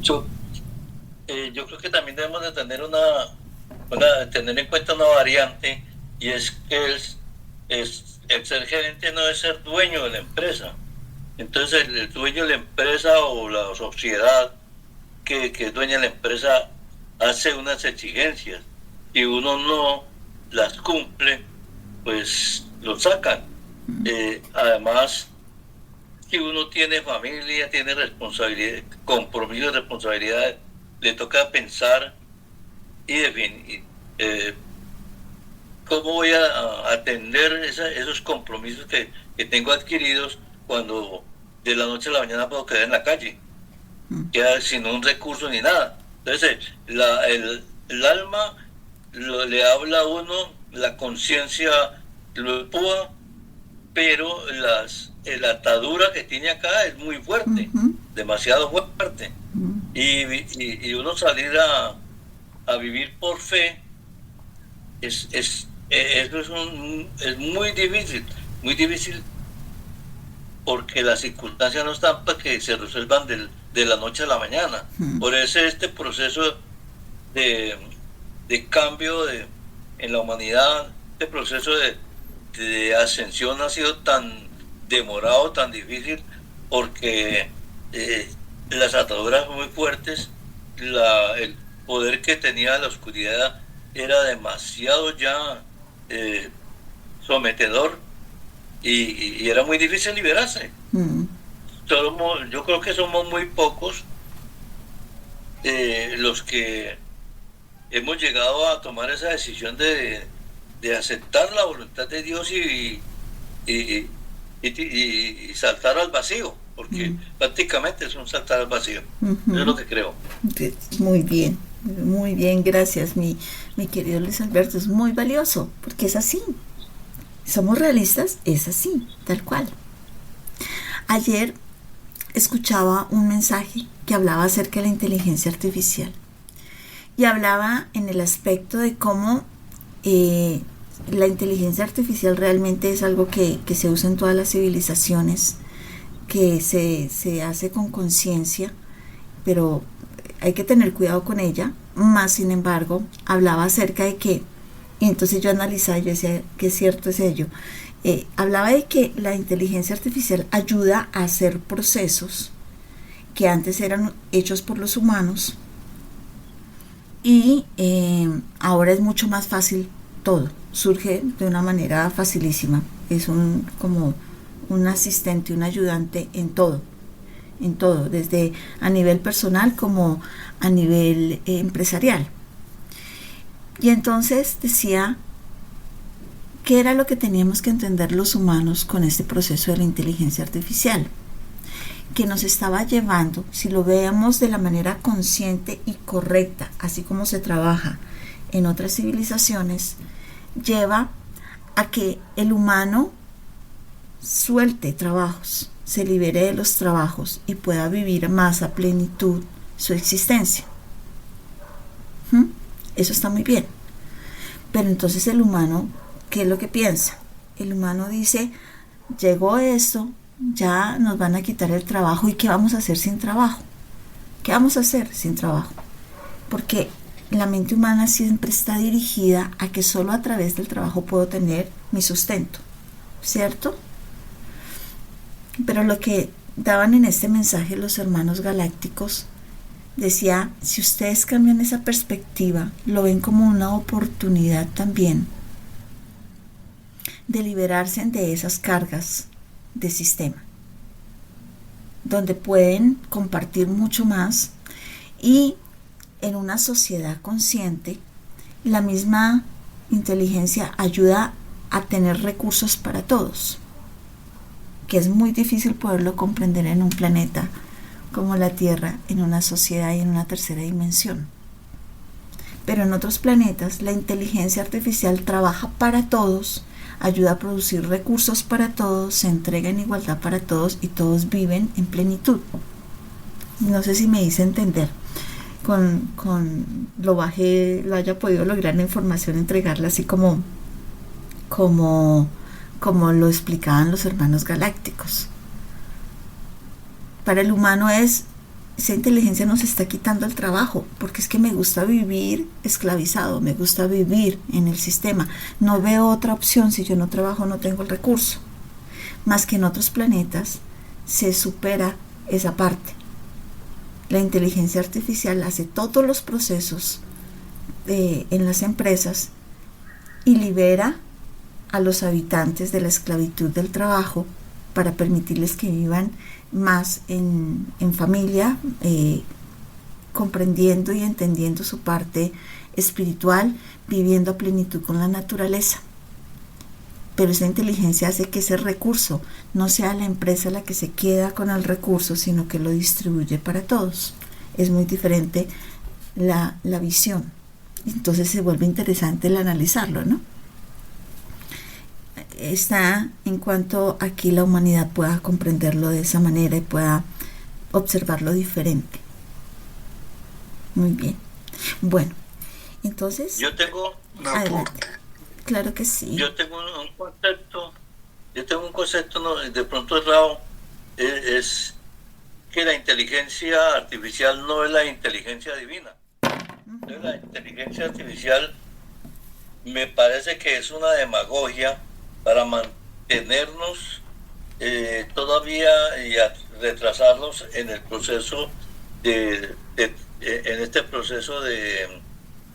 S2: Yo creo que también debemos de tener tener en cuenta una variante, y es que el ser gerente no es ser dueño de la empresa. Entonces el dueño de la empresa o la sociedad que es dueña de la empresa hace unas exigencias y uno no las cumple, pues lo sacan. Además, si uno tiene familia, tiene responsabilidad, compromiso y responsabilidad, le toca pensar y definir cómo voy a atender esos compromisos que tengo adquiridos, cuando de la noche a la mañana puedo quedar en la calle, ya sin un recurso ni nada. Entonces el alma le habla a uno, la conciencia lo empúa, pero la atadura que tiene acá es muy fuerte, demasiado fuerte. y uno salir a vivir por fe, eso es muy difícil porque las circunstancias no están para que se resuelvan de la noche a la mañana. Por eso este proceso de cambio en la humanidad, este proceso de ascensión ha sido tan demorado, tan difícil, porque las ataduras muy fuertes, el poder que tenía la oscuridad era demasiado ya sometedor y era muy difícil liberarse. Yo creo que somos muy pocos los que hemos llegado a tomar esa decisión de aceptar la voluntad de Dios y saltar al vacío, porque prácticamente es un saltar al vacío. Eso es lo que creo.
S1: Muy bien, gracias, mi querido Luis Alberto. Es muy valioso, porque es así. Somos realistas, es así, tal cual. Ayer escuchaba un mensaje que hablaba acerca de la inteligencia artificial y hablaba en el aspecto de cómo la inteligencia artificial realmente es algo que se usa en todas las civilizaciones, que se hace con conciencia, pero hay que tener cuidado con ella. Más sin embargo, hablaba acerca de que, y entonces yo analizaba, yo decía que cierto es ello. Hablaba de que la inteligencia artificial ayuda a hacer procesos que antes eran hechos por los humanos y ahora es mucho más fácil todo, surge de una manera facilísima, es como un asistente, un ayudante en todo, desde a nivel personal como a nivel empresarial. Y entonces decía, ¿qué era lo que teníamos que entender los humanos con este proceso de la inteligencia artificial? Que nos estaba llevando, si lo veamos de la manera consciente y correcta, así como se trabaja en otras civilizaciones, lleva a que el humano suelte trabajos, se libere de los trabajos y pueda vivir más a plenitud su existencia. Eso está muy bien. Pero entonces el humano, ¿qué es lo que piensa? El humano dice, llegó esto, ya nos van a quitar el trabajo, ¿y qué vamos a hacer sin trabajo? ¿Qué vamos a hacer sin trabajo? Porque la mente humana siempre está dirigida a que solo a través del trabajo puedo tener mi sustento, ¿cierto? Pero lo que daban en este mensaje los hermanos galácticos decía, si ustedes cambian esa perspectiva, lo ven como una oportunidad también de liberarse de esas cargas de sistema, donde pueden compartir mucho más y en una sociedad consciente, la misma inteligencia ayuda a tener recursos para todos, que es muy difícil poderlo comprender en un planeta como la Tierra, en una sociedad y en una tercera dimensión. Pero en otros planetas la inteligencia artificial trabaja para todos, ayuda a producir recursos para todos, se entrega en igualdad para todos y todos viven en plenitud. No sé si me hice entender. Lo haya podido lograr la información, entregarla así como lo explicaban los hermanos galácticos. Para el humano esa inteligencia nos está quitando el trabajo, porque es que me gusta vivir esclavizado, me gusta vivir en el sistema, no veo otra opción. Si yo no trabajo no tengo el recurso. Más que en otros planetas se supera esa parte. La inteligencia artificial hace todos los procesos en las empresas y libera a los habitantes de la esclavitud del trabajo para permitirles que vivan más en familia, comprendiendo y entendiendo su parte espiritual, viviendo a plenitud con la naturaleza. Pero esa inteligencia hace que ese recurso no sea la empresa la que se queda con el recurso, sino que lo distribuye para todos. Es muy diferente la visión. Entonces se vuelve interesante el analizarlo, ¿no? Está en cuanto aquí la humanidad pueda comprenderlo de esa manera y pueda observarlo diferente. Muy bien. Bueno, entonces,
S2: Yo tengo,
S7: Un
S1: adelante.
S7: aporte.
S1: Claro que sí.
S2: yo tengo un concepto, no, de pronto errado, es que la inteligencia artificial no es la inteligencia divina. Entonces, la inteligencia artificial me parece que es una demagogia para mantenernos todavía y retrasarnos en el proceso en este proceso de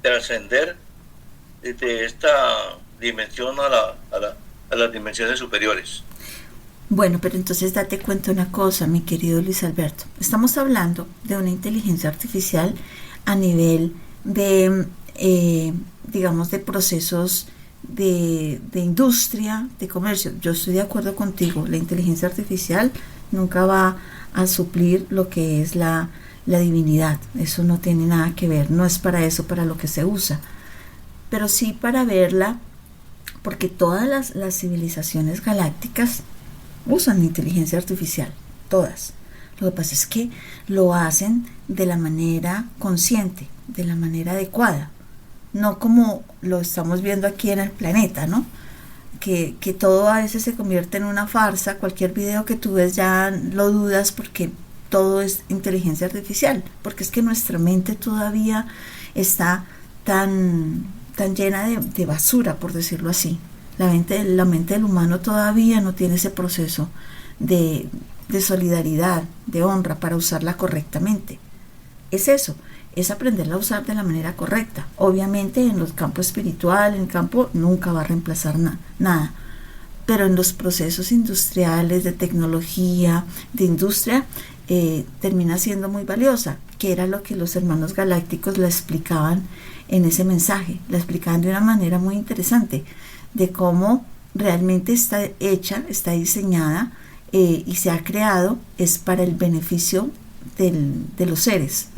S2: trascender de esta dimensión a las dimensiones superiores.
S1: Bueno, pero entonces date cuenta una cosa, mi querido Luis Alberto. Estamos hablando de una inteligencia artificial a nivel de, digamos, de procesos de industria, de comercio. Yo estoy de acuerdo contigo, la inteligencia artificial nunca va a suplir lo que es la divinidad. Eso no tiene nada que ver, no es para eso para lo que se usa, pero sí para verla, porque todas las civilizaciones galácticas usan inteligencia artificial, todas. Lo que pasa es que lo hacen de la manera consciente, de la manera adecuada, no como lo estamos viendo aquí en el planeta, ¿no? Que todo a veces se convierte en una farsa, cualquier video que tú ves ya lo dudas porque todo es inteligencia artificial, porque es que nuestra mente todavía está tan llena de basura, por decirlo así. La mente del humano todavía no tiene ese proceso de solidaridad, de honra para usarla correctamente. Es eso, es aprenderla a usar de la manera correcta. Obviamente en los campos espiritual, en el campo nunca va a reemplazar nada, pero en los procesos industriales, de tecnología, de industria, termina siendo muy valiosa, que era lo que los hermanos galácticos la explicaban en ese mensaje. La explicaban de una manera muy interesante, de cómo realmente está hecha, está diseñada y se ha creado, es para el beneficio de los seres,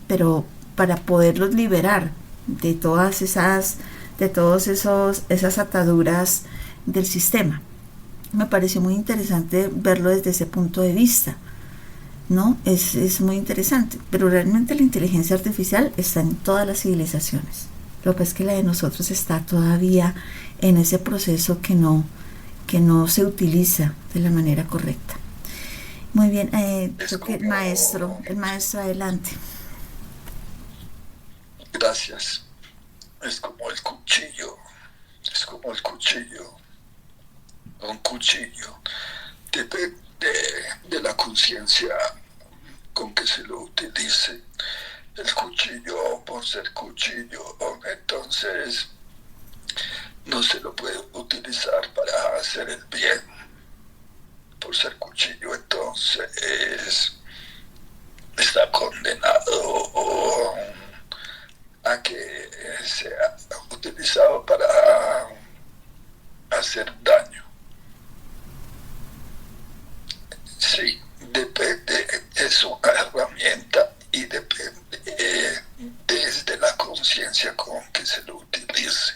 S1: pero para poderlos liberar de todas esas ataduras del sistema. Me pareció muy interesante verlo desde ese punto de vista, ¿no? Es muy interesante, pero realmente la inteligencia artificial está en todas las civilizaciones. Lo que pasa es que la de nosotros está todavía en ese proceso que no se utiliza de la manera correcta. Muy bien, creo que el maestro adelante.
S7: Gracias. Es como el cuchillo. Un cuchillo. Depende de la conciencia con que se lo utilice. El cuchillo, por ser cuchillo, entonces no se lo puede utilizar para hacer el bien. Por ser cuchillo, entonces está condenado a que sea utilizado para hacer daño. Sí, depende, es una herramienta y depende desde la conciencia con que se lo utilice.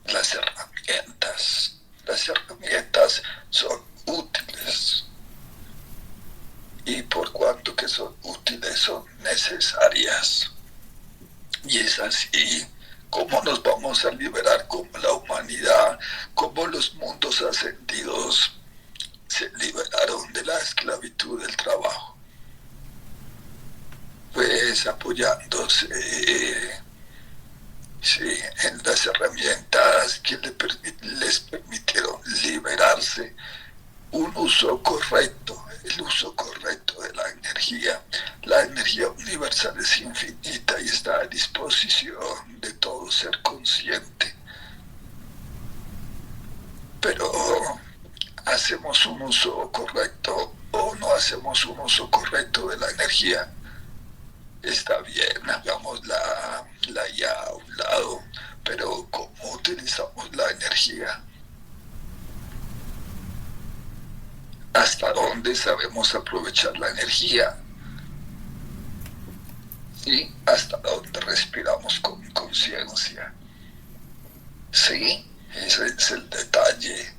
S7: Las herramientas son útiles y por cuanto que son útiles son necesarias. Y es así como nos vamos a liberar como la humanidad, como los mundos ascendidos se liberaron de la esclavitud del trabajo. Pues apoyándose en las herramientas que les permitieron liberarse, un uso correcto, el uso correcto de la energía. La energía universal es infinita y está a disposición de todo ser consciente. Pero ¿hacemos un uso correcto o no hacemos un uso correcto de la energía? Está bien, hagamos la IA a un lado, pero ¿cómo utilizamos la energía? ¿Hasta dónde sabemos aprovechar la energía? ¿Sí? ¿Hasta dónde respiramos con conciencia? Sí, ese es el detalle.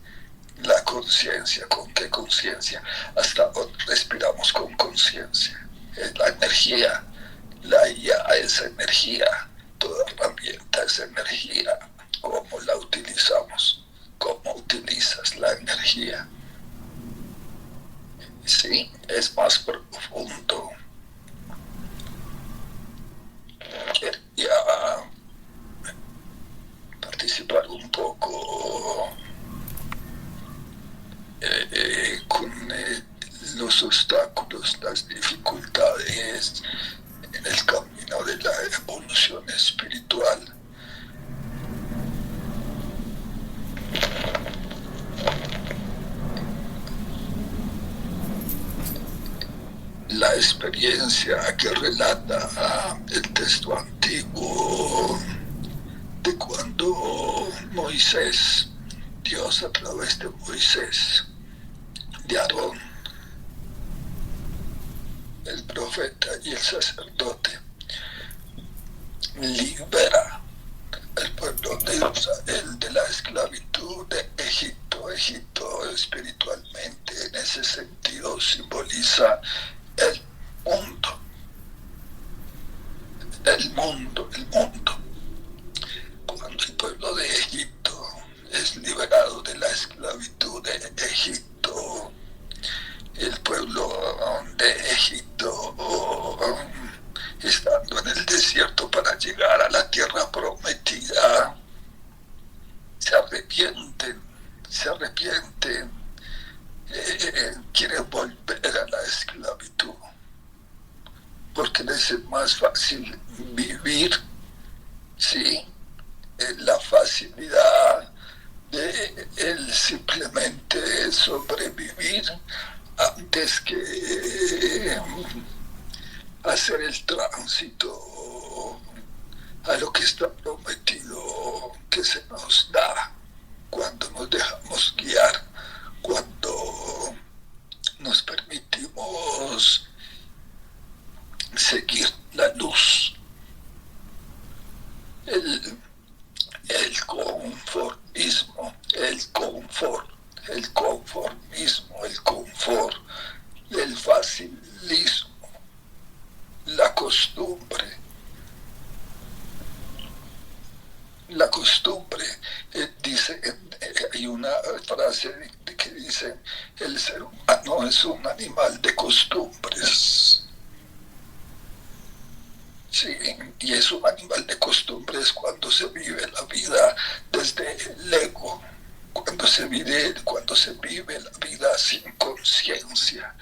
S7: La conciencia, ¿con qué conciencia? Hasta respiramos con conciencia. La energía, la IA es energía, toda herramienta es energía. ¿Cómo la utilizamos? ¿Cómo utilizas la energía? Sí, es más profundo. Quería participar un poco con los obstáculos, las dificultades en el camino de la evolución espiritual. La experiencia que relata el texto antiguo de cuando Moisés, Dios a través de Moisés, de Aarón, el profeta y el sacerdote, libera al pueblo de Israel de la esclavitud de Egipto. Egipto espiritualmente, en ese sentido, simboliza el mundo. El mundo. Cuando el pueblo de Egipto es liberado de la esclavitud de Egipto, el pueblo de Egipto, estando en el desierto para llegar a la tierra prometida, se arrepienten, quieren volver a la esclavitud, porque les es más fácil vivir, ¿sí?, en la facilidad de el simplemente sobrevivir antes que hacer el tránsito a lo que está prometido que se nos da cuando nos dejamos guiar, cuando nos permitimos seguir la luz. El conformismo, el conformismo, el confort, el facilismo, la costumbre. Dice, hay una frase que dice, el ser humano es un animal de costumbres. Sí, y es un animal de costumbres cuando se vive la vida desde el ego, cuando se vive la vida sin conciencia.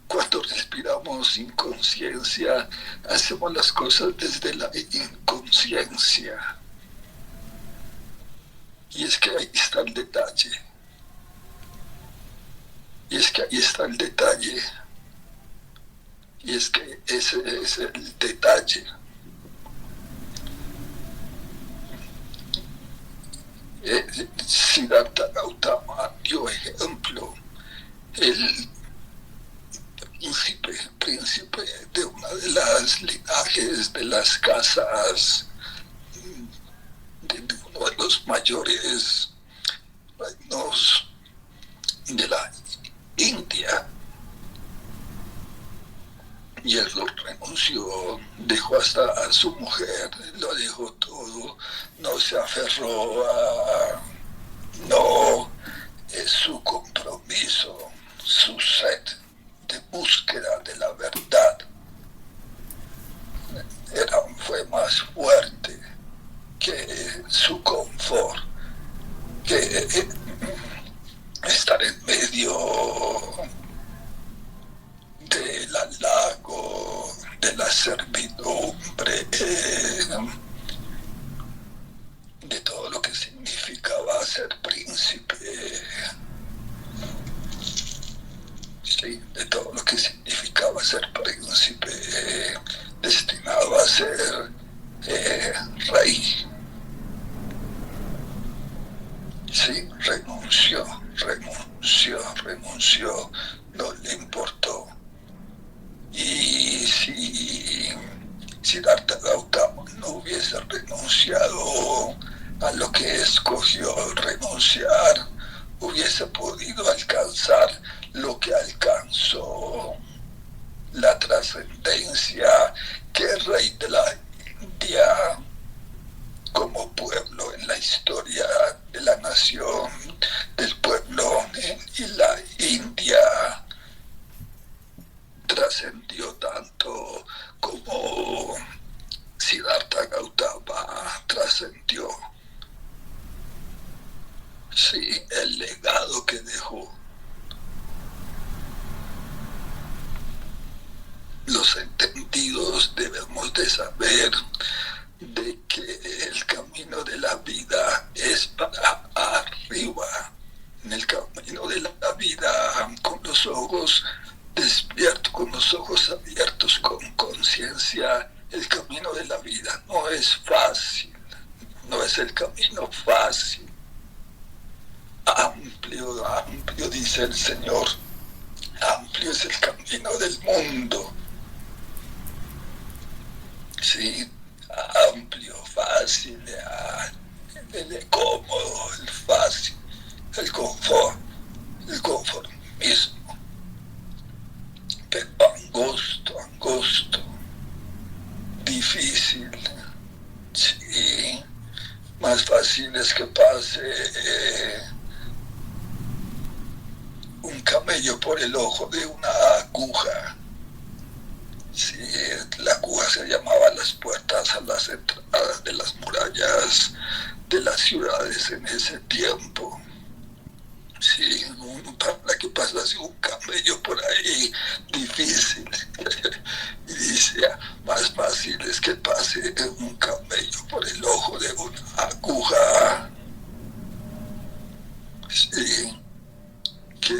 S7: Cuando respiramos sin conciencia, hacemos las cosas desde la inconsciencia. Y es que ahí está el detalle. Y es que ese es el detalle. Siddhartha Gautama dio ejemplo. El príncipe de una de las linajes de las casas de uno de los mayores reinos de la India, y él lo renunció, dejó hasta a su mujer, lo dejó todo, no se aferró a, no, es su compromiso, su sed de búsqueda de la verdad fue más fuerte que su confort, que estar en medio del halago, de la servidumbre, de todo lo que significaba ser príncipe, sí, de todo lo que significaba ser príncipe, destinado a ser rey. Sí, renunció, no le importó. Y si Siddhartha Gautama no hubiese renunciado a lo que escogió renunciar, hubiese podido alcanzar lo que alcanzó. La trascendencia que el rey de la India, como pueblo en la historia de la nación, del pueblo y la India, trascendió tanto como Siddhartha Gautama trascendió. Sí, el legado que dejó. Los entendidos debemos de saber de que el camino de la vida es para arriba. En el camino de la vida, con los ojos despiertos, con los ojos abiertos, con conciencia, el camino de la vida no es fácil, no es el camino fácil. Amplio, amplio, dice el Señor, amplio es el camino del mundo. Sí, amplio, fácil, el cómodo, el fácil, el confort, el conformismo, pero angosto, angosto, difícil. Sí, más fácil es que pase un camello por el ojo de una aguja. Sí, la aguja se llamaba las puertas a las entradas de las murallas de las ciudades en ese tiempo. Sí, para que pasase un camello por ahí, difícil. Y dice, más fácil es que pase un camello por el ojo de una aguja. Sí, que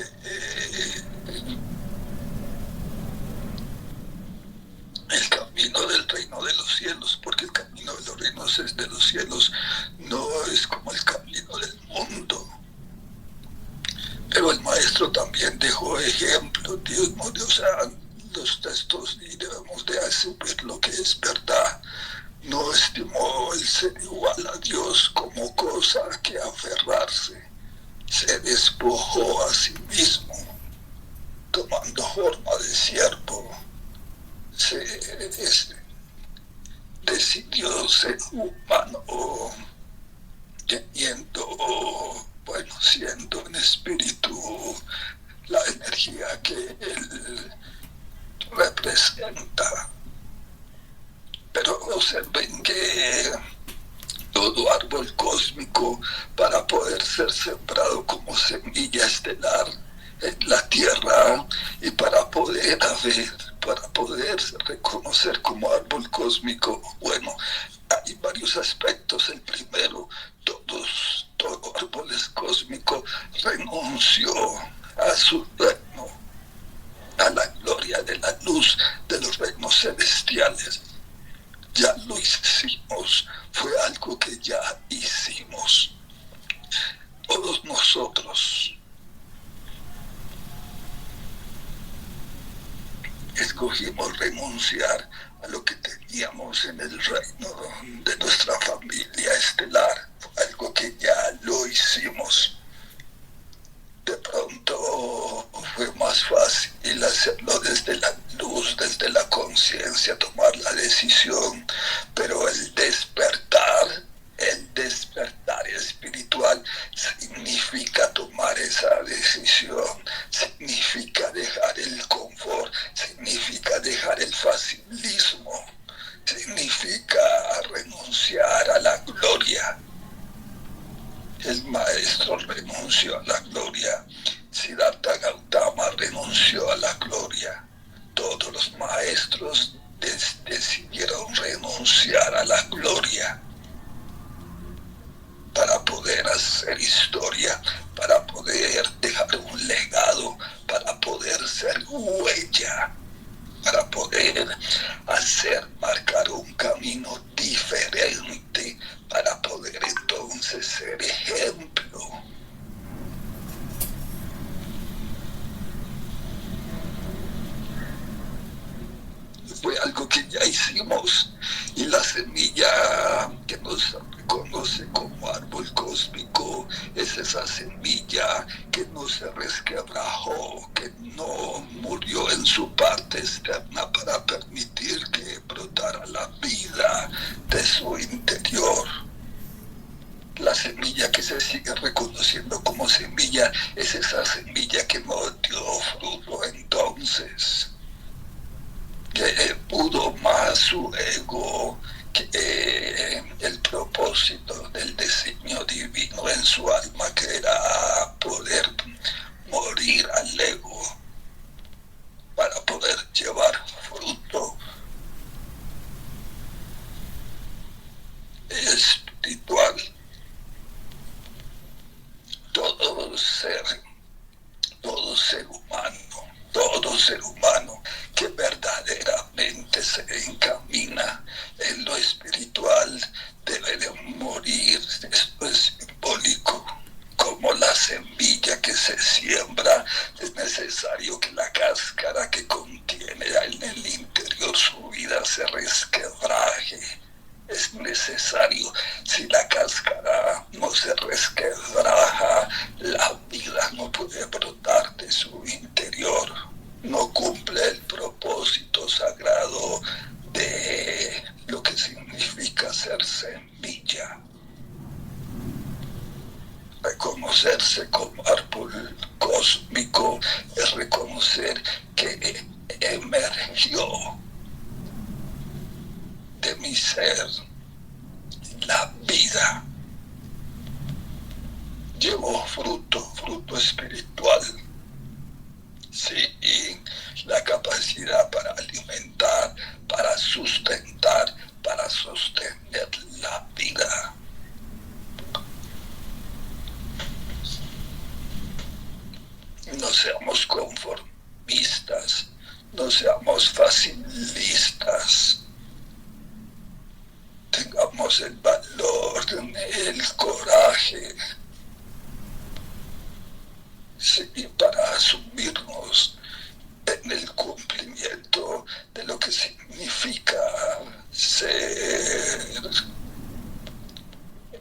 S7: el camino del reino de los cielos, porque el camino de los reinos es de los cielos, no es como el camino del mundo. Pero el maestro también dejó ejemplos, Dios, o sea, los textos, y debemos de asumir lo que es verdad. No estimó el ser igual a Dios como cosa que aferrarse. Se despojó a sí mismo, tomando forma de siervo. Decidió ser humano, siendo en espíritu la energía que él representa. Pero observen que todo árbol cósmico, para poder ser sembrado como semilla estelar en la Tierra y para poderse reconocer como árbol cósmico, bueno, hay varios aspectos. El primero, todo árbol cósmico renunció a su reino, a la gloria de la luz de los reinos celestiales. Ya lo hicimos, fue algo que ya hicimos. Todos nosotros escogimos renunciar a lo que teníamos en el reino de nuestra familia estelar. Fue algo que ya lo hicimos. De pronto fue más fácil hacerlo desde la luz, desde la conciencia, tomar la decisión, pero el despertar espiritual significa tomar esa decisión, significa dejar el confort, significa dejar el facilismo, significa renunciar a la gloria. El maestro renunció a la gloria, Siddhartha Gautama renunció a la gloria. Todos los maestros decidieron renunciar a la gloria para poder hacer historia, para poder dejar un legado, para poder ser huella, para poder marcar un camino diferente, para poder entonces ser ejemplo. Fue algo que ya hicimos, y la semilla que nos reconoce como árbol cósmico es esa semilla que no se resquebrajó, que no murió en su parte externa para permitir que brotara la vida de su interior. La semilla que se sigue reconociendo como semilla es esa semilla que no dio fruto entonces, que pudo más su ego que el propósito del diseño divino en su alma, que era poder morir al ego para poder llevar fruto espiritual. Todo ser humano que verdaderamente se encamina en lo espiritual debe de morir. Esto es simbólico. Como la semilla que se siembra, es necesario que la cáscara que contiene en el interior su vida se resquebraje. Es necesario, si la cáscara no se resquebraja, la vida no puede brotar de su interior. No cumple el propósito sagrado de lo que significa ser semilla. Reconocerse como árbol cósmico es reconocer que emergió de mi ser la vida. Llevo fruto espiritual. Sí, la capacidad para alimentar, para sustentar, para sostener la vida. No seamos conformistas, no seamos facilistas. Tengamos el valor, el coraje, sí, para asumirnos en el cumplimiento de lo que significa ser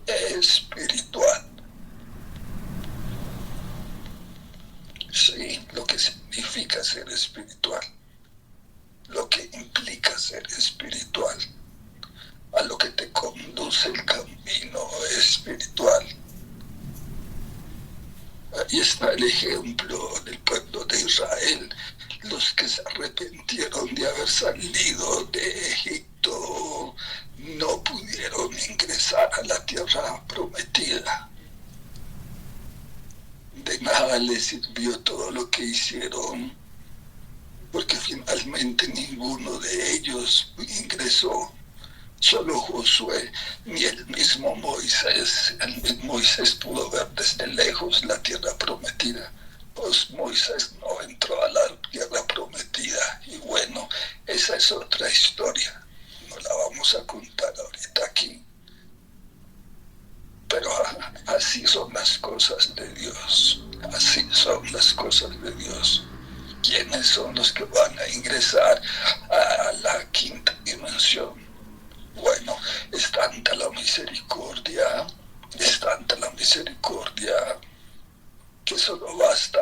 S7: espiritual. Sí, lo que significa ser espiritual, lo que implica ser espiritual, a lo que te conduce el camino espiritual. Ahí está el ejemplo del pueblo de Israel, los que se arrepintieron de haber salido de Egipto no pudieron ingresar a la tierra prometida. De nada les sirvió todo lo que hicieron, porque finalmente ninguno de ellos ingresó. Solo Josué, ni el mismo Moisés. Moisés pudo ver desde lejos la tierra prometida. Pues Moisés no entró a la tierra prometida. Y bueno, esa es otra historia. No la vamos a contar ahorita aquí. Pero así son las cosas de Dios. Así son las cosas de Dios. ¿Quiénes son los que van a ingresar a la quinta dimensión? Bueno, es tanta la misericordia que solo basta,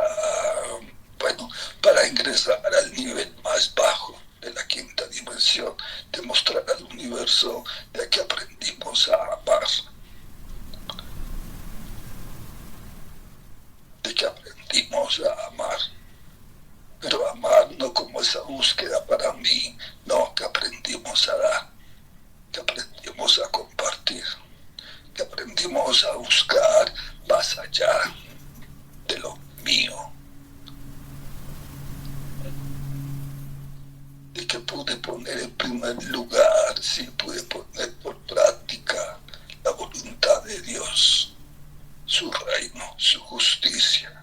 S7: para ingresar al nivel más bajo de la quinta dimensión, demostrar al universo de que aprendimos a amar, pero amar no como esa búsqueda para mí, no, que aprendimos a dar, que aprendimos a compartir, que aprendimos a buscar más allá de lo mío, y que pude poner en primer lugar, sí, pude poner por práctica la voluntad de Dios, su reino, su justicia.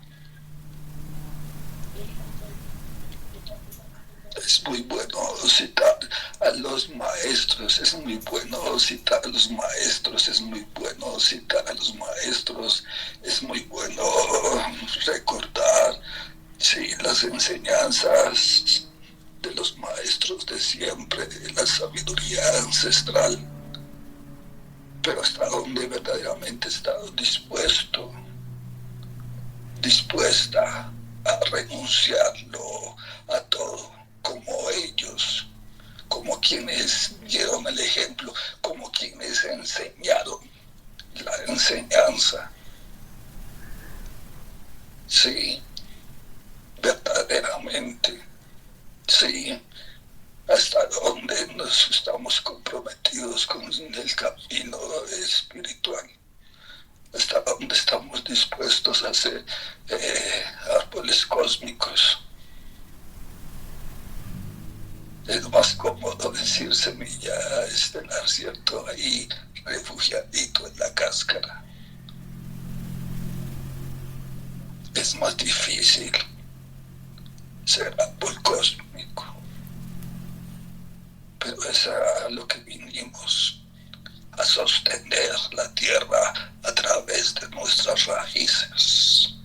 S7: Es muy bueno citar a los maestros, es muy bueno citar a los maestros, es muy bueno citar a los maestros, es muy bueno recordar, sí, las enseñanzas de los maestros de siempre, la sabiduría ancestral, pero hasta donde verdaderamente he estado dispuesto dispuesta a renunciarlo a todo, como ellos, como quienes dieron el ejemplo, como quienes enseñaron la enseñanza. Sí, verdaderamente, sí, hasta donde nos estamos comprometidos con el camino espiritual, hasta donde estamos dispuestos a ser árboles cósmicos. Es más cómodo decir semilla estelar, ¿cierto? Ahí refugiadito en la cáscara. Es más difícil ser árbol cósmico. Pero es a lo que vinimos, a sostener la tierra a través de nuestras raíces.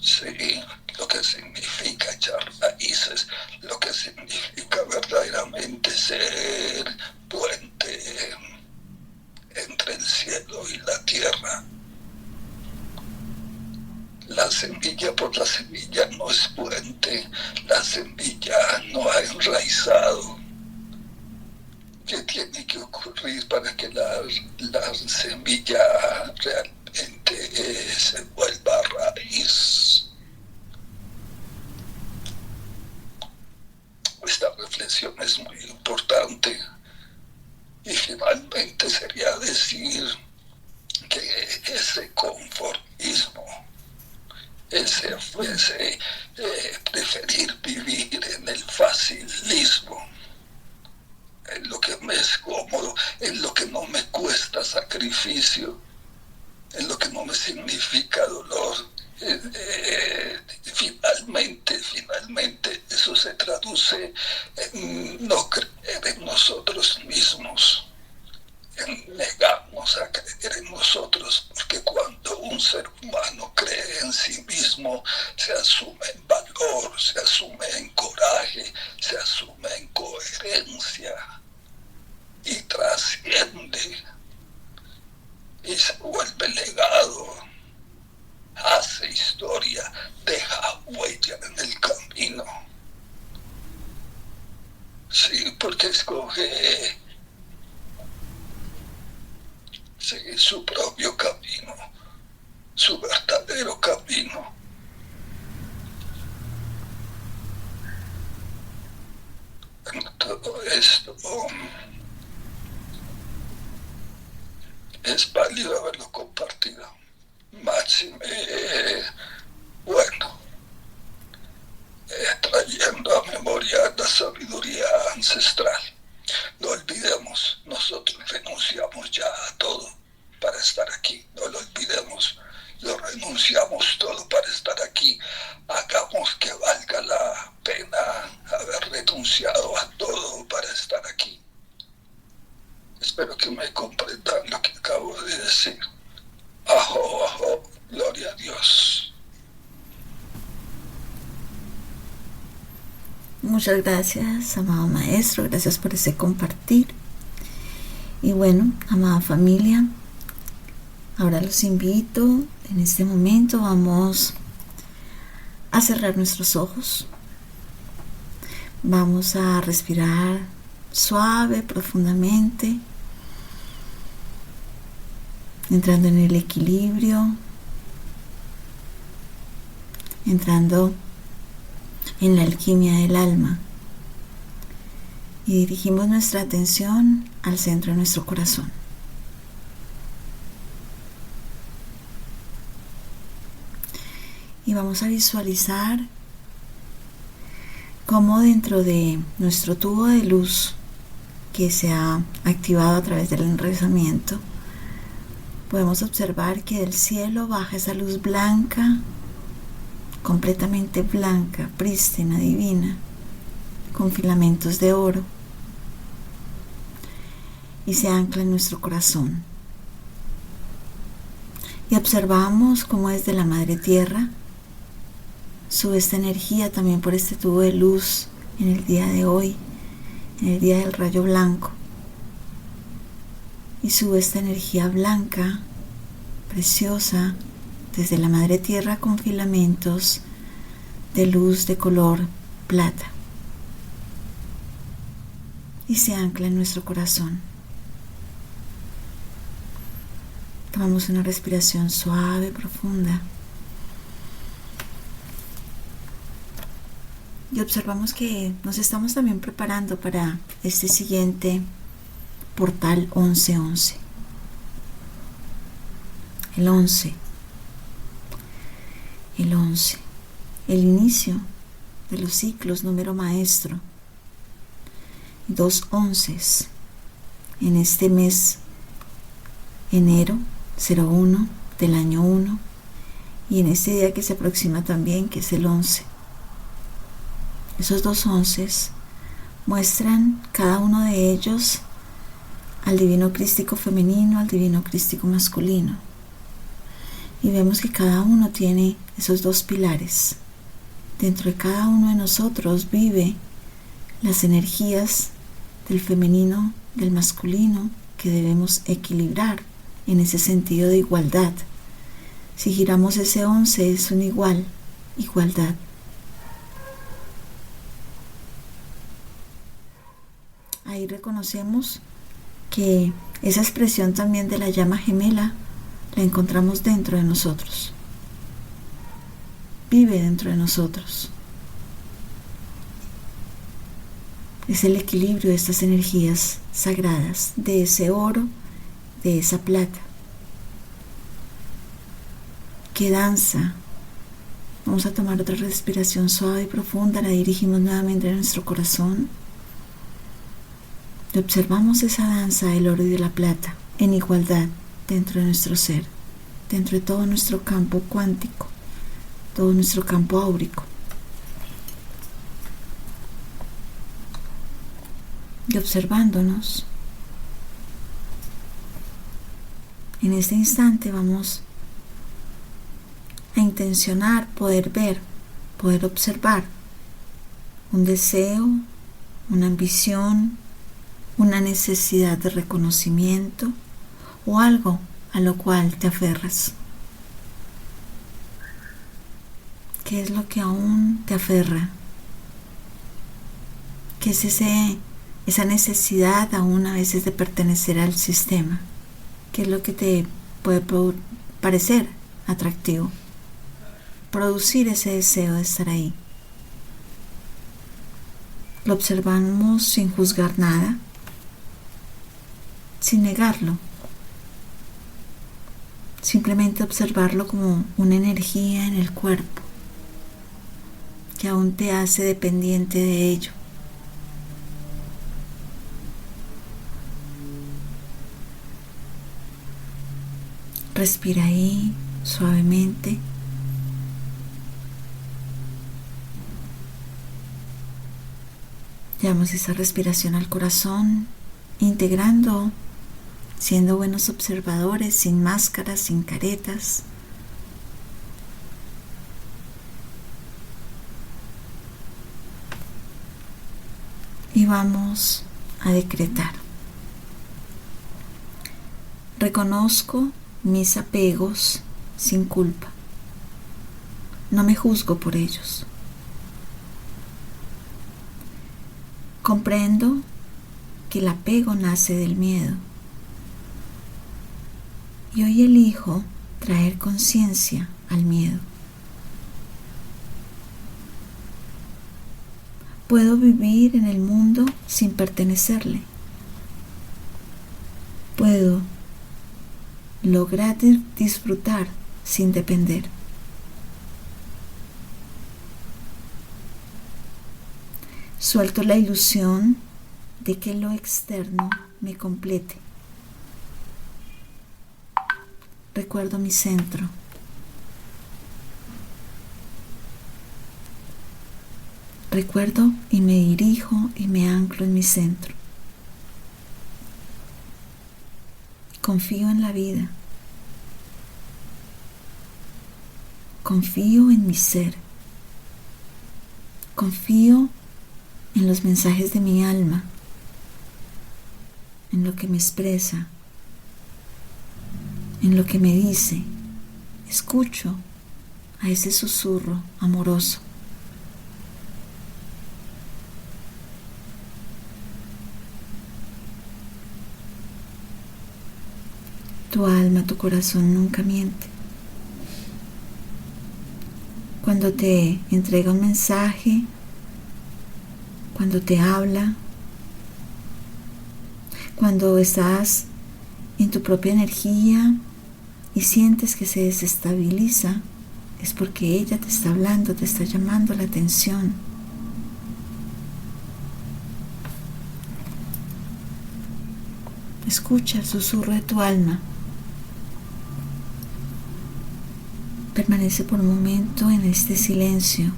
S7: Sí, lo que significa echar raíces, lo que significa verdaderamente ser puente entre el cielo y la tierra. La semilla por la semilla no es puente, la semilla no ha enraizado. ¿Qué tiene que ocurrir para que la semilla realmente se vuelva raíz? Esta reflexión es muy importante y finalmente sería decir que ese conformismo, ese preferir vivir en el facilismo, en lo que me es cómodo, en lo que no me cuesta sacrificio, en lo que no me significa dolor, finalmente eso se traduce en no creer en nosotros mismos, en negarnos a creer en nosotros, porque cuando un ser humano cree en sí mismo, se asume en valor, se asume en coraje, se asume en coherencia y trasciende y se vuelve legado, hace historia, deja huella en el camino. Sí, porque escoge seguir su propio camino, su verdadero camino. En todo esto es válido haberlo compartido. Máxime, bueno, trayendo a memoria la sabiduría ancestral. No olvidemos, nosotros renunciamos ya a todo para estar aquí. No lo olvidemos, lo renunciamos todo para estar aquí. Hagamos que valga la pena haber renunciado a todo para estar aquí. Espero que me comprendan lo que acabo de decir. Ajo, ajo, gloria a Dios.
S1: Muchas gracias, amado maestro, gracias por ese compartir. Y bueno, amada familia, ahora los invito, en este momento vamos a cerrar nuestros ojos. Vamos a respirar suave, profundamente, entrando en el equilibrio, entrando en la alquimia del alma, y dirigimos nuestra atención al centro de nuestro corazón. Y vamos a visualizar cómo dentro de nuestro tubo de luz que se ha activado a través del enraizamiento, podemos observar que del cielo baja esa luz blanca, completamente blanca, prístina, divina, con filamentos de oro, y se ancla en nuestro corazón. Y observamos cómo desde la Madre Tierra sube esta energía también por este tubo de luz en el día de hoy, en el día del rayo blanco, y sube esta energía blanca, preciosa, desde la madre tierra con filamentos de luz de color plata y se ancla en nuestro corazón. Tomamos una respiración suave, profunda y observamos que nos estamos también preparando para este siguiente portal 1111. El 11, el inicio de los ciclos, número maestro, 2 onces en este mes enero 01 del año 1 y en este día que se aproxima también, que es el 11. Esos 2 onces muestran cada uno de ellos al divino crístico femenino, al divino crístico masculino. Y vemos que cada uno tiene esos 2 pilares. Dentro de cada uno de nosotros vive las energías del femenino, del masculino, que debemos equilibrar en ese sentido de igualdad. Si giramos ese 11 es un igualdad. Ahí reconocemos que esa expresión también de la llama gemela la encontramos dentro de nosotros. Vive dentro de nosotros. Es el equilibrio de estas energías sagradas, de ese oro, de esa plata, que danza. Vamos a tomar otra respiración suave y profunda, la dirigimos nuevamente a nuestro corazón y observamos esa danza del oro y de la plata en igualdad dentro de nuestro ser, dentro de todo nuestro campo cuántico, todo nuestro campo áurico. Y observándonos, en este instante vamos a intencionar poder ver, poder observar un deseo, una ambición, una necesidad de reconocimiento o algo a lo cual te aferras. ¿Qué es lo que aún te aferra? ¿Qué es esa necesidad aún a veces de pertenecer al sistema? ¿Qué es lo que te puede parecer atractivo? Producir ese deseo de estar ahí. Lo observamos sin juzgar nada, sin negarlo. Simplemente observarlo como una energía en el cuerpo que aún te hace dependiente de ello. Respira ahí suavemente. Llevamos esa respiración al corazón, integrando, siendo buenos observadores, sin máscaras, sin caretas. Y vamos a decretar. Reconozco mis apegos sin culpa. No me juzgo por ellos. Comprendo que el apego nace del miedo. Y hoy elijo traer conciencia al miedo. Puedo vivir en el mundo sin pertenecerle. Puedo lograr disfrutar sin depender. Suelto la ilusión de que lo externo me complete. Recuerdo mi centro. Recuerdo y me dirijo y me anclo en mi centro. Confío en la vida. Confío en mi ser. Confío en los mensajes de mi alma, en lo que me expresa, en lo que me dice, Escucho a ese susurro amoroso. Tu alma, tu corazón nunca miente. Cuando te entrega un mensaje, cuando te habla, cuando estás en tu propia energía y sientes que se desestabiliza, es porque ella te está hablando, te está llamando la atención. Escucha el susurro de tu alma. Permanece por un momento en este silencio.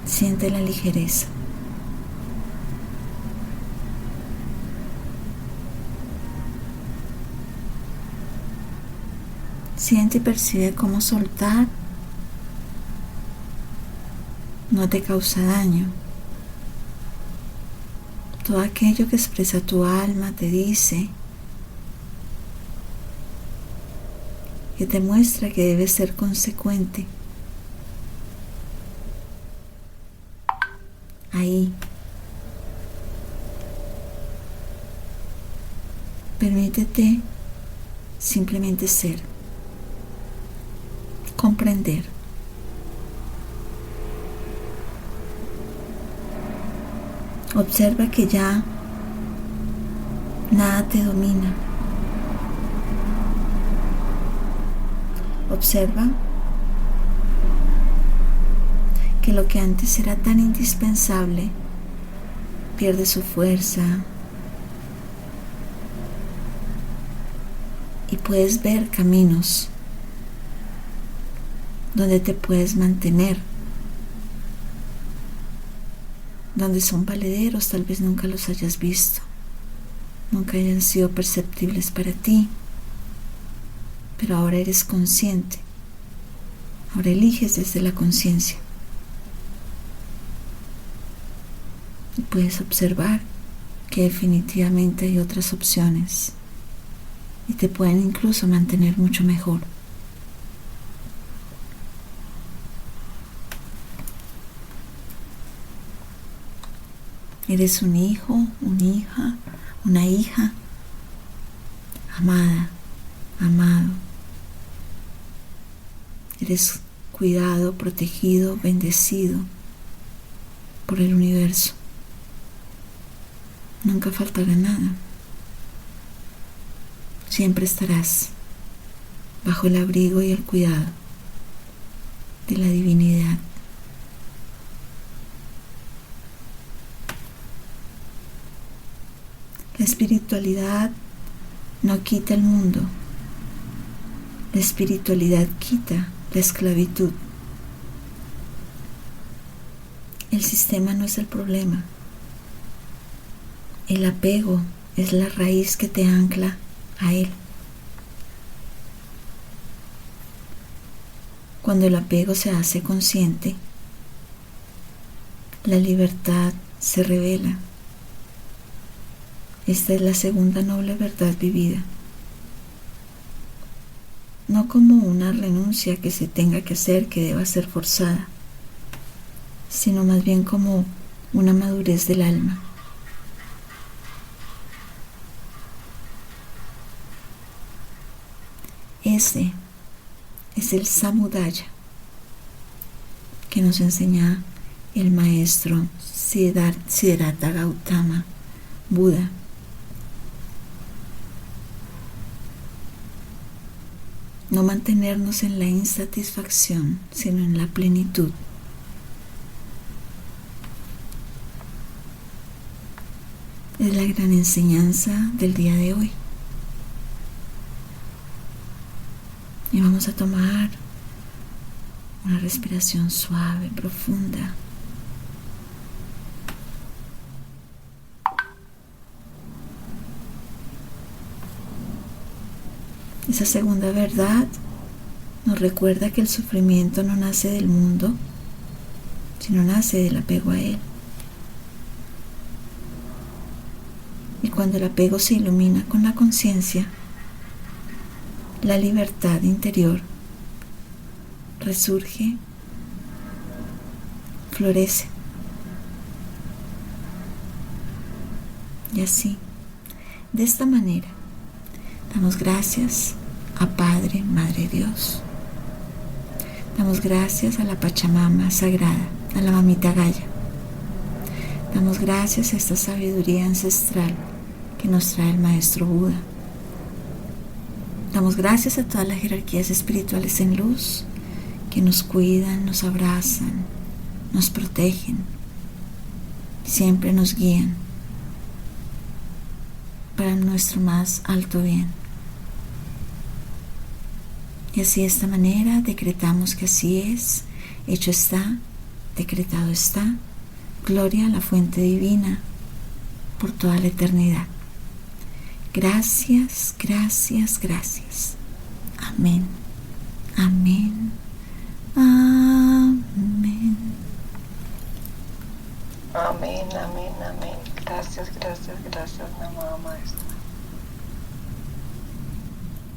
S1: Siente la ligereza. Siente y percibe cómo soltar no te causa daño. Todo aquello que expresa tu alma te dice, que te muestra que debes ser consecuente. Ahí. Permítete simplemente ser. Comprender. Observa que ya nada te domina. Observa que lo que antes era tan indispensable pierde su fuerza y puedes ver caminos donde te puedes mantener, donde son valederos, tal vez nunca los hayas visto, nunca hayan sido perceptibles para ti, pero ahora eres consciente, ahora eliges desde la conciencia y puedes observar que definitivamente hay otras opciones y te pueden incluso mantener mucho mejor. Eres un hijo, una hija amada, amado. Eres cuidado, protegido, bendecido por el universo. Nunca faltará nada. Siempre estarás bajo el abrigo y el cuidado de la divinidad. La espiritualidad no quita el mundo. La espiritualidad quita la esclavitud. El sistema no es el problema. El apego es la raíz que te ancla a él. Cuando el apego se hace consciente, la libertad se revela. Esta es la segunda noble verdad vivida. No como una renuncia que se tenga que hacer, que deba ser forzada, sino más bien como una madurez del alma. Ese es el Samudaya que nos enseña el maestro Siddhartha Gautama, Buda. No mantenernos en la insatisfacción, sino en la plenitud. Es la gran enseñanza del día de hoy. Y vamos a tomar una respiración suave, profunda. Esa segunda verdad nos recuerda que el sufrimiento no nace del mundo, sino nace del apego a él. Y cuando el apego se ilumina con la conciencia, la libertad interior resurge, florece. Y así, de esta manera, damos gracias a Padre, Madre Dios. Damos gracias a la Pachamama sagrada, a la Mamita Gaya. Damos gracias a esta sabiduría ancestral que nos trae el Maestro Buda. Damos gracias a todas las jerarquías espirituales en luz que nos cuidan, nos abrazan, nos protegen, siempre nos guían para nuestro más alto bien. Y así de esta manera decretamos que así es, hecho está, decretado está. Gloria a la fuente divina por toda la eternidad. Gracias, gracias, gracias. Amén, amén, amén.
S4: Amén, amén, amén. Gracias, gracias, gracias, mi amada maestra.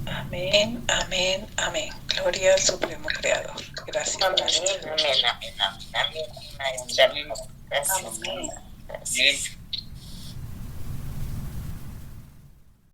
S6: Amén, amén, amén. Gloria al Supremo Creador. Gracias, maestra.
S8: Amén, amén, amén, amén, maestra. Gracias.
S6: Amén.
S8: Gracias.